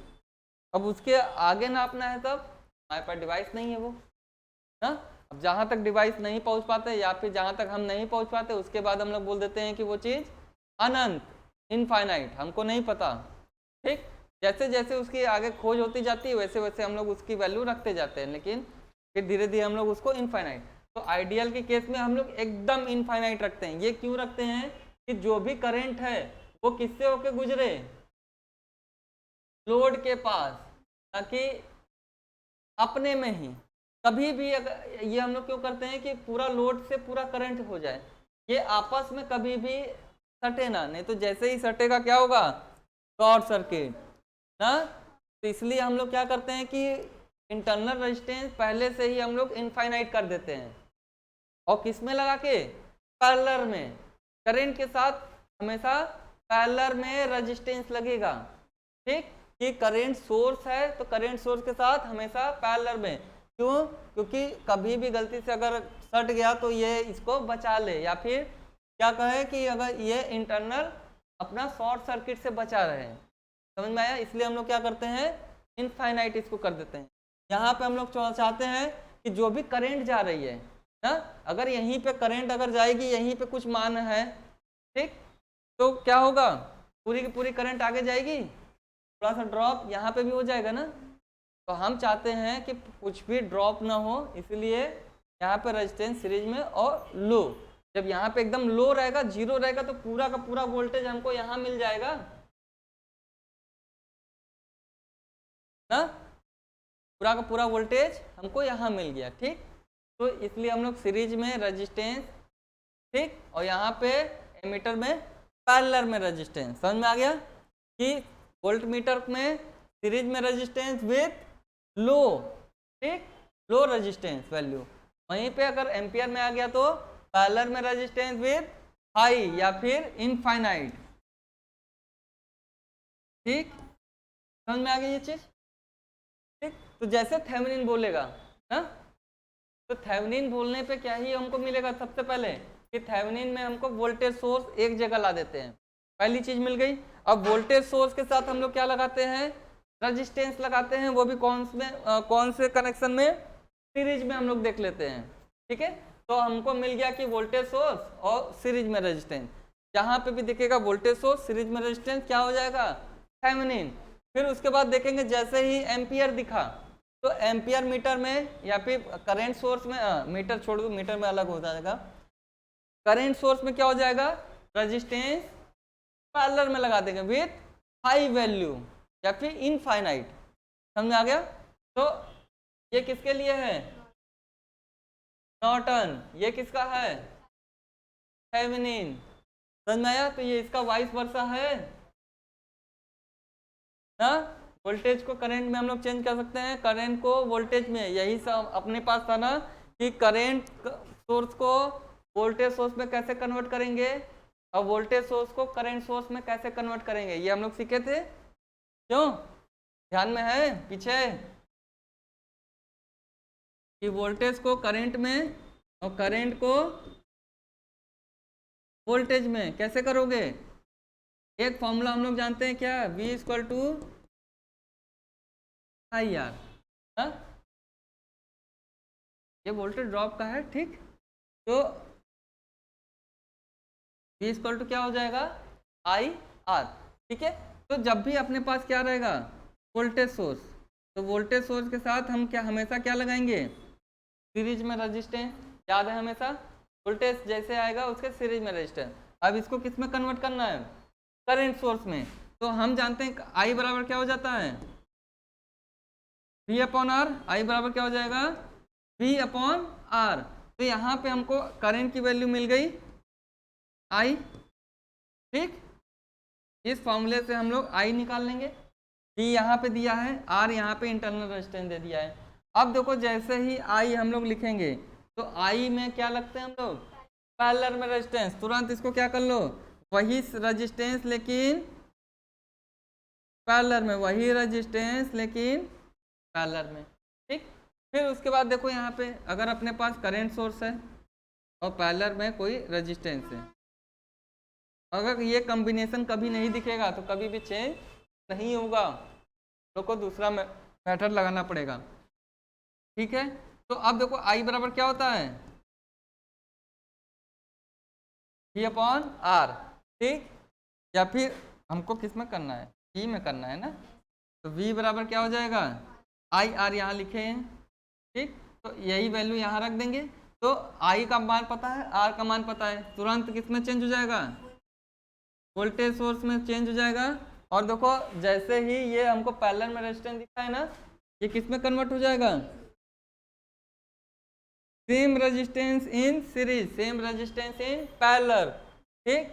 अब उसके आगे नापना है तब हमारे पास डिवाइस नहीं है वो ना। अब जहां तक डिवाइस नहीं पहुंच पाते या फिर जहां तक हम नहीं पहुंच पाते उसके बाद हम लोग बोल देते हैं कि वो चीज अनंत, इनफाइनाइट, हमको नहीं पता। ठीक, जैसे जैसे उसकी आगे खोज होती जाती है वैसे वैसे हम लोग उसकी वैल्यू रखते जाते हैं, लेकिन फिर धीरे धीरे हम लोग उसको इनफाइनाइट। तो आइडियल के केस में हम लोग एकदम इनफाइनाइट रखते हैं। ये क्यों रखते हैं कि जो भी करंट है वो किससे होके गुजरे, लोड के पास, ताकि अपने में ही कभी भी अगर, ये हम लोग क्यों करते हैं कि पूरा लोड से पूरा करंट हो जाए, ये आपस में कभी भी सटे ना, नहीं तो जैसे ही सटेगा क्या होगा, शॉर्ट सर्किट ना। तो इसलिए हम लोग क्या करते हैं कि इंटरनल रेजिस्टेंस पहले से ही हम लोग इनफाइनाइट कर देते हैं। और किस में लगा के, पैरेलल में, करंट के साथ हमेशा पैरेलल में रेजिस्टेंस लगेगा। ठीक, कि करंट सोर्स है तो करंट सोर्स के साथ हमेशा पैरेलल में। क्यों, क्योंकि कभी भी गलती से अगर सट गया तो ये इसको बचा ले, या फिर क्या कहे कि अगर ये इंटरनल अपना शॉर्ट सर्किट से बचा रहे, समझ में आया। इसलिए हम लोग क्या करते हैं, इनफाइनाइट इसको कर देते हैं। यहाँ पे हम लोग चाहते हैं कि जो भी करंट जा रही है ना, अगर यहीं पे करंट अगर जाएगी, यहीं पे कुछ मान है, ठीक, तो क्या होगा, पूरी की पूरी करंट आगे जाएगी, थोड़ा सा ड्रॉप यहाँ पे भी हो जाएगा ना। तो हम चाहते हैं कि कुछ भी ड्रॉप ना हो, इसलिए यहाँ पे रेजिस्टेंस सीरीज में और लो। जब यहाँ पे एकदम लो रहेगा, जीरो रहेगा, तो पूरा का पूरा वोल्टेज हमको यहाँ मिल जाएगा ना, पूरा का पूरा वोल्टेज हमको यहाँ मिल गया। ठीक, तो इसलिए हम लोग सीरीज में रेजिस्टेंस, ठीक, और यहाँ पे एमीटर में पैरेलल में रेजिस्टेंस। समझ में आ गया कि वोल्ट मीटर में सीरीज में रेजिस्टेंस विथ लो, ठीक, लो रेजिस्टेंस वैल्यू। वहीं पे अगर एम्पियर में आ गया तो पैरेलल में रेजिस्टेंस विथ हाई या फिर इनफाइनाइट, ठीक, समझ में आ गई ये चीज, ठीक। तो जैसे थेवेनिन बोलेगा ना, तो थेवेनिन बोलने पे क्या ही हमको मिलेगा, सबसे पहले कि थेवेनिन में हमको वोल्टेज सोर्स एक जगह ला देते हैं, पहली चीज मिल गई। अब वोल्टेज सोर्स के साथ हम लोग क्या लगाते हैं, रेजिस्टेंस लगाते हैं, वो भी कौन से कनेक्शन में, सीरीज में हम लोग देख लेते हैं, ठीक है। तो हमको मिल गया कि वोल्टेज सोर्स और सीरीज में रेजिस्टेंस, जहां पे भी दिखेगा वोल्टेज सोर्स सीरीज में रेजिस्टेंस क्या हो जाएगा, थेवेनिन। फिर उसके बाद देखेंगे जैसे ही एम्पियर दिखा तो एम्पियर मीटर में या फिर करंट सोर्स में, मीटर छोड़ दो, मीटर में अलग हो जाएगा, करंट सोर्स में क्या हो जाएगा, रेजिस्टेंस पैरेलल में लगा देंगे विथ हाई वैल्यू या फिर इनफाइनाइट। समझ में आ गया। तो ये किसके लिए है, नॉर्टन, ये किसका है, थेवेनिन। समझ में आया। तो ये इसका वाइस वर्सा है ना, वोल्टेज को करंट में हम लोग चेंज कर सकते हैं, करंट को वोल्टेज में, यही सब अपने पास था ना कि करंट सोर्स को वोल्टेज सोर्स में कैसे कन्वर्ट करेंगे और वोल्टेज सोर्स को करंट सोर्स में कैसे कन्वर्ट करेंगे, ये हम लोग सीखे थे, क्यों, ध्यान में है पीछे, कि वोल्टेज को करंट में और करंट को वोल्टेज में कैसे करोगे। एक फॉर्मूला हम लोग जानते हैं क्या, V equal to I R, ये वोल्टेज ड्रॉप का है, ठीक। तो V इक्वल टू क्या हो जाएगा, आई आर, ठीक है। तो जब भी अपने पास क्या रहेगा, वोल्टेज सोर्स, तो वोल्टेज सोर्स के साथ हम क्या हमेशा क्या लगाएंगे, सीरीज में रेजिस्टेंस, याद है हमेशा, वोल्टेज जैसे आएगा उसके सीरीज में रेजिस्टेंस। अब इसको किस में कन्वर्ट करना है, करंट सोर्स में। तो हम जानते हैं आई बराबर क्या हो जाता है, V अपॉन आर, आई बराबर क्या हो जाएगा, V अपॉन आर। तो यहाँ पे हमको करंट की वैल्यू मिल गई आई, ठीक। इस फॉर्मूले से हम लोग आई निकाल लेंगे, V यहाँ पे दिया है, R यहाँ पे इंटरनल रेजिस्टेंस दे दिया है। अब देखो जैसे ही आई हम लोग लिखेंगे तो आई में क्या लगते हैं हम लोग, पैरेलल में रेजिस्टेंस, तुरंत इसको क्या कर लो, वही रेजिस्टेंस लेकिन पैरेलल में, वही रेजिस्टेंस लेकिन पैरेलल में, ठीक। फिर उसके बाद देखो यहाँ पे अगर अपने पास करंट सोर्स है और पैरेलल में कोई रेजिस्टेंस है, अगर ये कॉम्बिनेशन कभी नहीं दिखेगा तो कभी भी चेंज नहीं होगा, तो को दूसरा मेथड लगाना पड़ेगा, ठीक है। तो अब देखो आई बराबर क्या होता है, V अपॉन आर, ठीक। या फिर हमको किस में करना है, E में करना है ना, तो V बराबर क्या हो जाएगा, आई आर यहाँ लिखे हैं, ठीक। तो यही वैल्यू यहाँ रख देंगे, तो I का मान पता है, R का मान पता है, तुरंत किस में चेंज हो जाएगा, वोल्टेज सोर्स में चेंज हो जाएगा। और देखो जैसे ही ये हमको पैरेलल में रेजिस्टेंस दिखा है ना, ये किस में कन्वर्ट हो जाएगा, same resistance in series, same resistance in parallel, ठीक।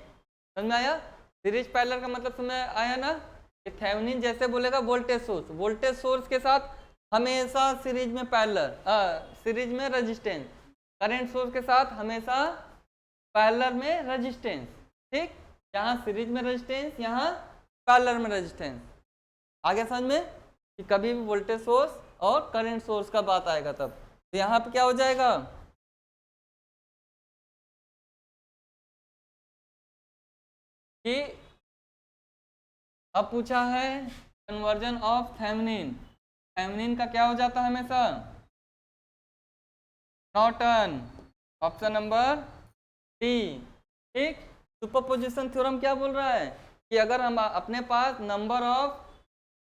समझ में आया, सीरीज पैरेलल का मतलब समझ में आया ना, कि थेवेनिन जैसे बोलेगा वोल्टेज सोर्स, वोल्टेज सोर्स के साथ हमेशा सीरीज में पैरेलल, सीरीज में रेजिस्टेंस, करंट सोर्स के साथ हमेशा पैरेलल में रेजिस्टेंस, ठीक। यहाँ सीरीज में रेजिस्टेंस, यहाँ पैरेलल में रेजिस्टेंस। आगे समझ में कि कभी भी वोल्टेज सोर्स और करंट सोर्स का बात आएगा तब, तो यहाँ पे क्या हो जाएगा, कि अब पूछा है कन्वर्जन ऑफ थेवेनिन, थेवेनिन का क्या हो जाता है हमेशा, नॉर्टन, ऑप्शन नंबर डी, ठीक। सुपरपोजिशन थ्योरम क्या बोल रहा है कि अगर हम अपने पास नंबर ऑफ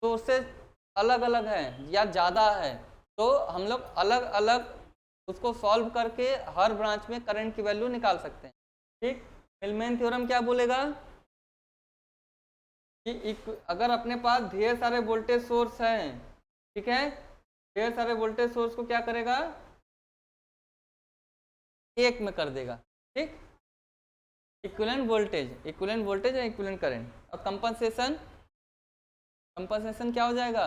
सोर्सेज अलग अलग हैं या ज़्यादा है तो हम लोग अलग अलग उसको सॉल्व करके हर ब्रांच में करंट की वैल्यू निकाल सकते हैं, ठीक। मिलमैन थ्योरम क्या बोलेगा कि अगर अपने पास ढेर सारे वोल्टेज सोर्स हैं, ठीक है, ढेर सारे वोल्टेज सोर्स को क्या करेगा, एक में कर देगा, ठीक, इक्विवेलेंट वोल्टेज या इक्विवेलेंट करंट। और कंपनसेशन क्या हो जाएगा?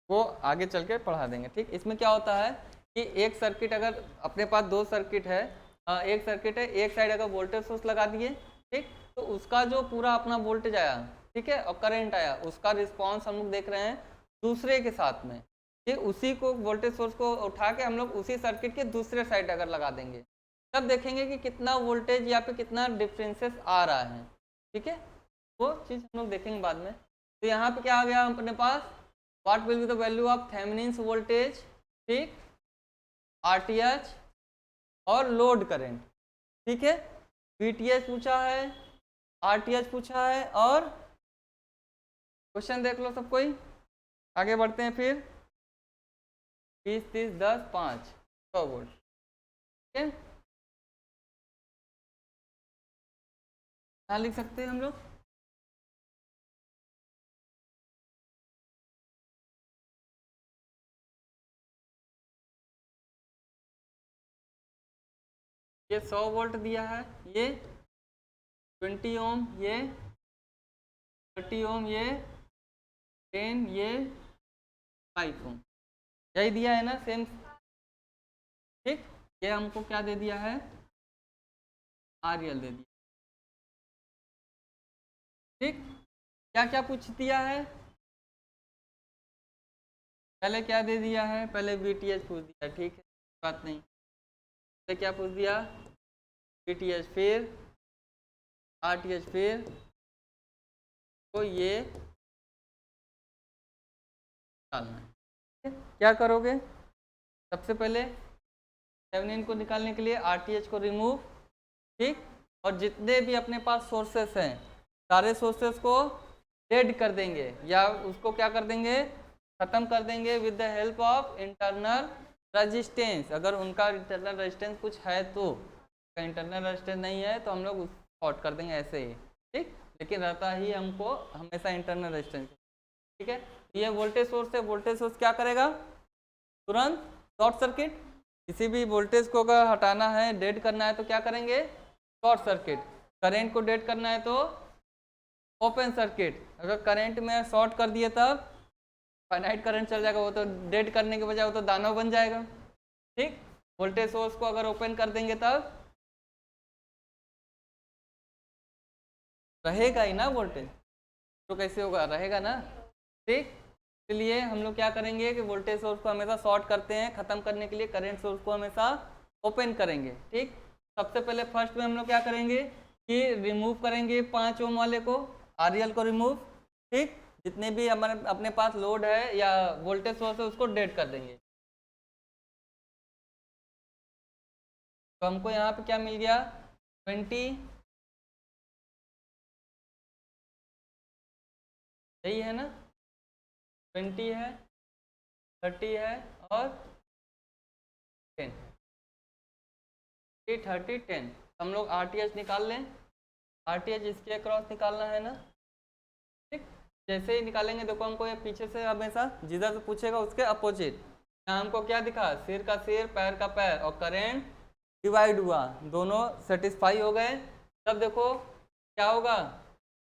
वो आगे चल के पढ़ा देंगे, ठीक। इसमें क्या होता है कि एक सर्किट, अगर अपने पास दो सर्किट है, एक सर्किट है, एक साइड अगर वोल्टेज सोर्स लगा दिए, ठीक, तो उसका जो पूरा अपना वोल्टेज आया, ठीक है, और करंट आया, उसका रिस्पांस हम लोग देख रहे हैं दूसरे के साथ में, ठीक। उसी को वोल्टेज सोर्स को उठा के हम लोग उसी सर्किट के दूसरे साइड अगर लगा देंगे, तब देखेंगे कि कितना वोल्टेज या फिर कितना डिफरेंसेस आ रहा है, ठीक है। वो चीज़ हम लोग देखेंगे बाद में। तो यहाँ पे क्या आ गया अपने पास, what will be the value of Thevenin's voltage, ठीक, आरटीएच और लोड करंट, ठीक है। वीटीएच पूछा है, आरटीएच पूछा है, और क्वेश्चन देख लो सब कोई। आगे बढ़ते हैं फिर। 20, 30, 10, 5, 100 वोल्ट, ठीक है। क्या लिख सकते हैं हम लोग? ये 100 वोल्ट दिया है, ये 20 ओम, ये 30 ओम, ये 10, ये 5 ओम, यही दिया है ना, सेम, ठीक। ये हमको क्या दे दिया है, आरएल दे दिया, ठीक। क्या क्या पूछ दिया है, पहले क्या दे दिया है, पहले वीटीएच पूछ दिया, ठीक है, बात नहीं। पहले क्या पूछ दिया, वीटीएच, फिर आरटीएच, फिर तो ये निकालना है, ठीक है। क्या करोगे, सबसे पहले थेवेनिन को निकालने के लिए आरटीएच को रिमूव, ठीक, और जितने भी अपने पास सोर्सेस हैं सारे सोर्सेस को डेड कर देंगे, या उसको क्या कर देंगे, खत्म कर देंगे with the help of internal resistance. अगर उनका इंटरनल रेजिस्टेंस कुछ है तो, इंटरनल रेजिस्टेंस नहीं है तो हम लोग शॉर्ट कर देंगे ऐसे ही, ठीक। लेकिन रहता ही हमको हमेशा इंटरनल रेजिस्टेंस, ठीक है। ये वोल्टेज सोर्स है, वोल्टेज सोर्स क्या करेगा, तुरंत शॉर्ट सर्किट। किसी भी वोल्टेज को अगर हटाना है, डेड करना है, तो क्या करेंगे, शॉर्ट सर्किट। करंट को डेड करना है तो ओपन सर्किट। अगर करंट में शॉर्ट कर दिए तब फाइनाइट करंट चल जाएगा, वो तो डेड करने के बजाय वो तो दानव बन जाएगा, ठीक। वोल्टेज सोर्स को अगर ओपन कर देंगे तब रहेगा ही ना वोल्टेज, तो कैसे होगा, रहेगा ना, ठीक। इसलिए हम लोग क्या करेंगे कि वोल्टेज सोर्स को हमेशा शॉर्ट करते हैं, खत्म करने के लिए करंट सोर्स को हमेशा ओपन करेंगे, ठीक। सबसे पहले फर्स्ट में हम लोग क्या करेंगे कि रिमूव करेंगे 5 ओम वाले को, आरएल को रिमूव, ठीक। जितने भी हमारे अपने पास लोड है या वोल्टेज सोर्स है उसको डेड कर देंगे। तो हमको यहाँ पे क्या मिल गया, 20, यही है ना, 20 है, 30 है, और 10, 30, 10। हम लोग आरटीएच निकाल लें, आरटीएच इसके अक्रॉस निकालना है ना, ठीक। जैसे ही निकालेंगे देखो हमको ये पीछे से हमेशा जिधर से पूछेगा उसके अपोजिट, यहाँ हमको क्या दिखा, सिर का सिर, पैर का पैर, और करंट डिवाइड हुआ, दोनों सेटिस्फाई हो गए। तब देखो क्या होगा,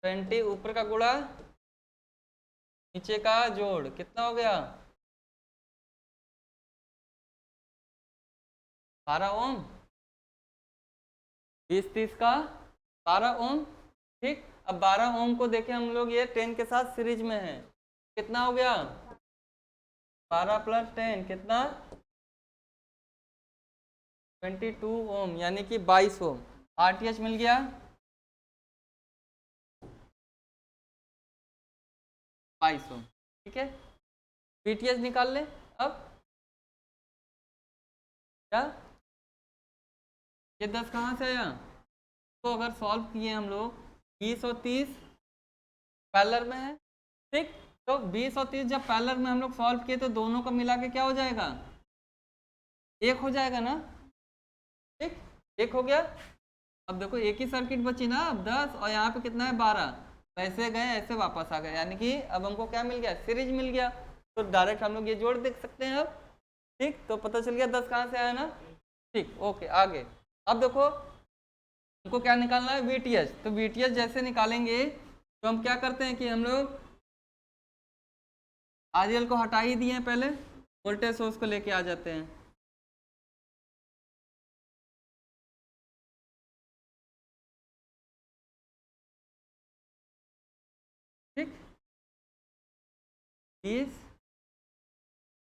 20 ऊपर का गुणा नीचे का जोड़, कितना हो गया, 12 ओम, 20, 30 का 12 ओम, ठीक। अब 12 ओम को देखें हम लोग, ये 10 के साथ सीरीज में है, कितना हो गया, 12 + 10 कितना, 22 ओम, यानी कि 22 ओम। आरटीएच मिल गया 22 ओम, ठीक है। वीटीएच निकाल ले अब, क्या, ये 10 कहाँ से आया, तो अगर सॉल्व किए हम लोग, 20 और 30 पैरेलल में है, ठीक। तो 20 और 30 जब पैरेलल में हम लोग सॉल्व किए तो दोनों का मिला के क्या हो जाएगा, एक हो जाएगा ना, ठीक, एक हो गया। अब देखो एक ही सर्किट बची ना, अब 10 और यहाँ पे कितना है 12, ऐसे गए ऐसे वापस आ गए, यानी कि अब हमको क्या मिल गया, सीरीज मिल गया। तो डायरेक्ट हम लोग ये जोड़ देख सकते हैं अब, ठीक, तो पता चल गया 10 कहाँ से आया ना। ठीक, ओके आगे। अब देखो हमको क्या निकालना है, VTH। तो VTH जैसे निकालेंगे तो हम क्या करते हैं कि हम लोग RL को हटा ही दिए हैं, पहले वोल्टेज सोर्स को लेके आ जाते हैं। ठीक, 20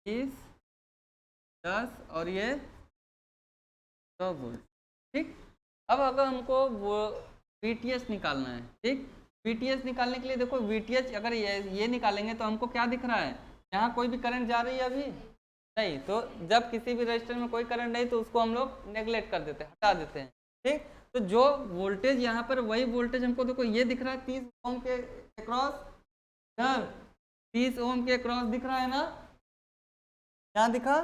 30 10 और ये 100 वोल्ट। ठीक, अब अगर हमको वो VTH निकालना है, ठीक, VTH निकालने के लिए देखो VTH अगर ये निकालेंगे तो हमको क्या दिख रहा है, यहाँ कोई भी करंट जा रही है अभी नहीं। तो जब किसी भी रजिस्टर में कोई करंट नहीं तो उसको हम लोग नेगलेक्ट कर देते हैं, हटा देते हैं। ठीक, तो जो वोल्टेज यहाँ पर वही वोल्टेज हमको देखो ये दिख रहा है 30 ओम के अक्रॉस, 30 ओम के अक्रॉस दिख रहा है ना, यहाँ दिखा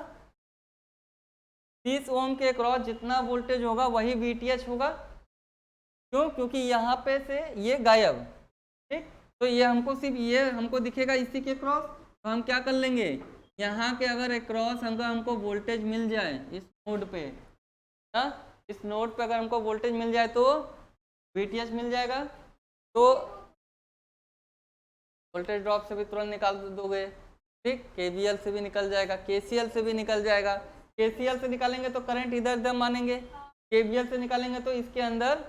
30 ओम के अक्रॉस जितना वोल्टेज होगा वही VTH होगा। क्यों, क्योंकि यहाँ पे से ये गायब। ठीक, तो ये हमको सिर्फ ये हमको दिखेगा इसी के अक्रॉस, तो हम क्या कर लेंगे, यहाँ के अगर अक्रॉस हमको वोल्टेज मिल जाए इस नोड पे, ना इस नोड पे अगर हमको वोल्टेज मिल जाए तो VTH मिल जाएगा। तो वोल्टेज ड्रॉप से भी तुरंत निकाल दोगे। ठीक, KVL से भी निकल जाएगा, KCL से भी निकल जाएगा। KCL से निकालेंगे तो करंट इधर उधर मानेंगे, KVL से निकालेंगे तो इसके अंदर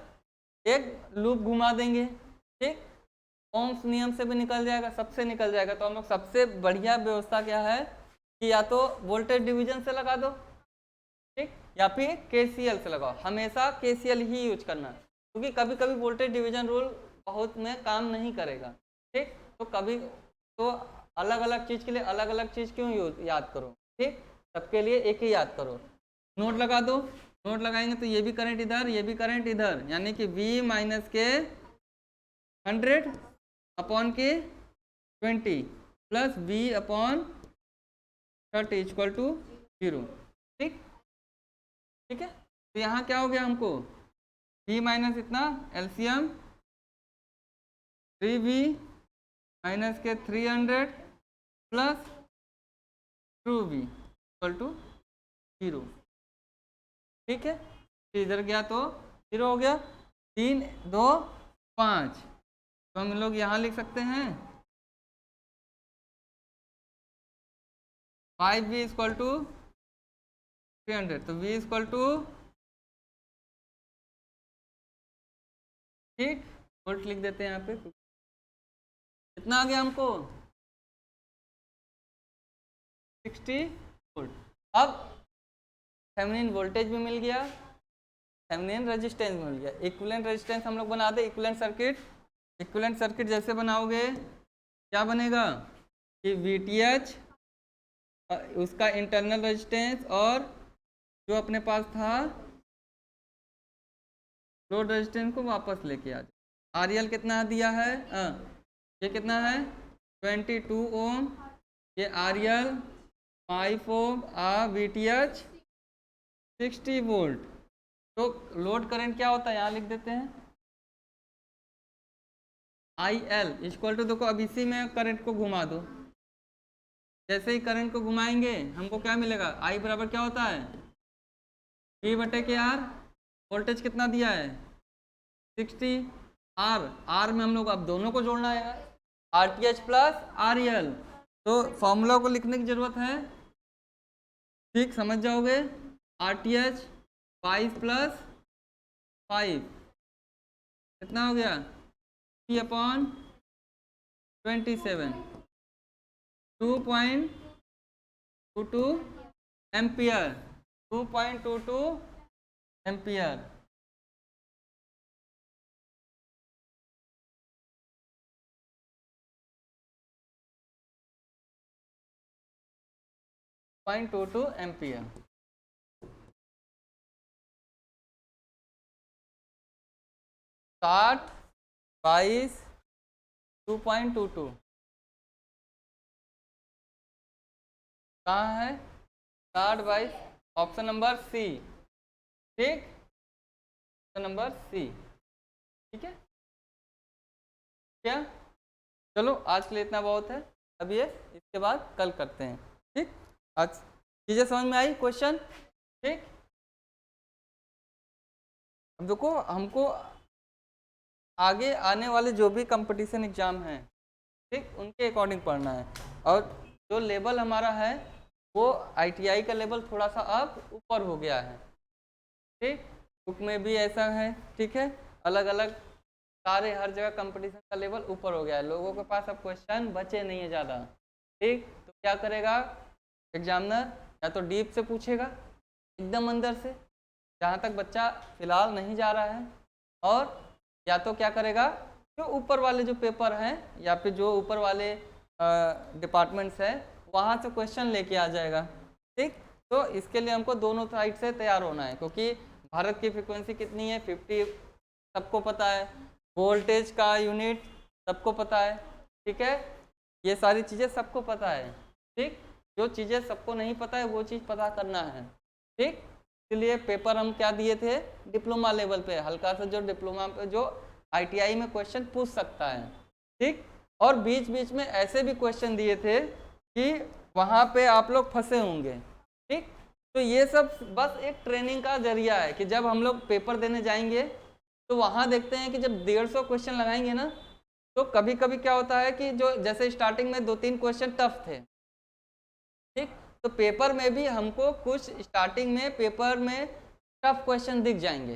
एक लूप घुमा देंगे। ठीक, ओम्स नियम से भी निकल जाएगा, सबसे निकल जाएगा। तो हम लोग सबसे बढ़िया व्यवस्था क्या है कि या तो वोल्टेज डिवीजन से लगा दो, ठीक, या फिर KCL से लगाओ। हमेशा KCL ही यूज करना, क्योंकि कभी कभी वोल्टेज डिवीजन रूल बहुत में काम नहीं करेगा। ठीक, तो कभी तो अलग अलग चीज़ के लिए अलग अलग चीज़ क्यों याद करो। ठीक, सबके लिए एक ही याद करो। नोट लगा दो, नोट लगाएंगे तो ये भी करंट इधर, ये भी करंट इधर, यानी कि V माइनस के 100 अपॉन के 20 plus V upon 30 equal to 0। ठीक, ठीक है, तो यहाँ क्या हो गया हमको V माइनस इतना LCM 3V माइनस के 300 प्लस 2V इक्वल टू 0। ठीक है, तो इधर गया तो 0 हो गया, 3 2 5। तो हम लोग यहाँ लिख सकते हैं 5V इक्वल टू 300। तो V इक्वल टू, ठीक, वोल्ट लिख देते हैं यहाँ पे। कितना आ गया हमको 60 वोल्ट। अब थेवेनिन वोल्टेज भी मिल गया, थेवेनिन रेजिस्टेंस भी मिल गया। इक्विवेलेंट रेजिस्टेंस हम लोग बना दे, इक्विवेलेंट सर्किट। इक्विवेलेंट सर्किट जैसे बनाओगे क्या बनेगा कि VTH उसका इंटरनल रेजिस्टेंस और जो अपने पास था लोड रेजिस्टेंस को वापस लेके आ जाए। RL कितना दिया है, ये कितना है 22 ओम, ये RL 5 ओम, VTH 60 वोल्ट। तो लोड करंट क्या होता है यहाँ लिख देते हैं IL इक्वल टू, देखो अब इसी में करंट को घुमा दो। जैसे ही करंट को घुमाएंगे हमको क्या मिलेगा, I बराबर क्या होता है P बटे के R। वोल्टेज कितना दिया है 60, R में हम लोग अब दोनों को जोड़ना है RTH प्लस RL। तो फॉर्मूला को लिखने की जरूरत है, ठीक, समझ जाओगे। RTH 5 प्लस 5 कितना हो गया P upon 27, 2.22 ampere, 2.22 ampere. Ampere. 60 22 2.22 कहाँ है 60 22, ऑप्शन नंबर सी। ठीक, ऑप्शन नंबर सी। ठीक है क्या, चलो आज के लिए इतना बहुत है। अब ये इसके बाद कल करते हैं। ठीक, आज चीजें समझ में आई क्वेश्चन? ठीक, अब देखो हमको आगे आने वाले जो भी कंपटीशन एग्जाम हैं, ठीक, उनके अकॉर्डिंग पढ़ना है। और जो लेवल हमारा है वो ITI का लेवल थोड़ा सा अब ऊपर हो गया है, ठीक, बुक में भी ऐसा है, ठीक है, अलग अलग सारे हर जगह कंपटीशन का लेवल ऊपर हो गया है, लोगों के पास अब क्वेश्चन बचे नहीं है ज़्यादा, ठीक। तो क्या करेगा एग्जामिनर, या तो डीप से पूछेगा एकदम अंदर से जहाँ तक बच्चा फिलहाल नहीं जा रहा है, और या तो क्या करेगा जो ऊपर वाले जो पेपर हैं या फिर जो ऊपर वाले डिपार्टमेंट्स हैं वहाँ से क्वेश्चन लेके आ जाएगा, ठीक। तो इसके लिए हमको दोनों साइड से तैयार होना है, क्योंकि भारत की फ्रीक्वेंसी कितनी है 50, सबको पता है, वोल्टेज का यूनिट सबको पता है, ठीक है, ये सारी चीज़ें सबको पता है, ठीक। जो चीज़ें सबको नहीं पता है वो चीज़ पता करना है, ठीक। इसलिए पेपर हम क्या दिए थे डिप्लोमा लेवल पे, हल्का सा जो डिप्लोमा पे जो ITI में क्वेश्चन पूछ सकता है, ठीक। और बीच बीच में ऐसे भी क्वेश्चन दिए थे कि वहाँ पे आप लोग फंसे होंगे, ठीक। तो ये सब बस एक ट्रेनिंग का जरिया है कि जब हम लोग पेपर देने जाएंगे तो वहाँ देखते हैं कि जब 150 क्वेश्चन लगाएंगे ना, तो कभी कभी क्या होता है कि जो जैसे स्टार्टिंग में 2-3 क्वेश्चन टफ थे, ठीक, तो पेपर में भी हमको कुछ स्टार्टिंग में पेपर में टफ क्वेश्चन दिख जाएंगे,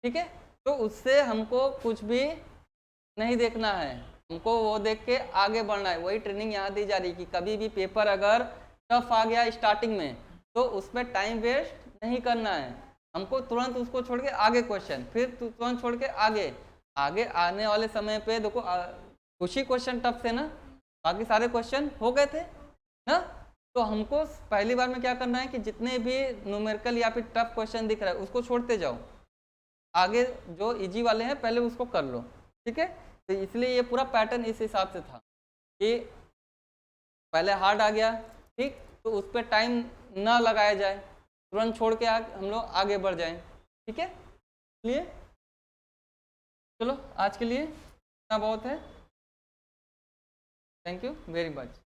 ठीक है। तो उससे हमको कुछ भी नहीं देखना है, हमको वो देख के आगे बढ़ना है। वही ट्रेनिंग यहाँ दी जा रही कि कभी भी पेपर अगर टफ आ गया स्टार्टिंग में तो उसमें टाइम वेस्ट नहीं करना है, हमको तुरंत उसको छोड़ के आगे क्वेश्चन, फिर तुरंत छोड़ के आगे आगे आने वाले समय पे देखो कुछ ही क्वेश्चन टफ थे ना, बाकी सारे क्वेश्चन हो गए थे ना। तो हमको पहली बार में क्या करना है कि जितने भी न्यूमेरिकल या फिर टफ क्वेश्चन दिख रहा है उसको छोड़ते जाओ, आगे जो इजी वाले हैं पहले उसको कर लो, ठीक है। तो इसलिए ये पूरा पैटर्न इस हिसाब से था कि पहले हार्ड आ गया, ठीक, तो उस पर टाइम ना लगाया जाए, तुरंत छोड़ के हम लोग आगे बढ़ जाएं, ठीक है। इसलिए चलो आज के लिए इतना बहुत है, थैंक यू वेरी मच।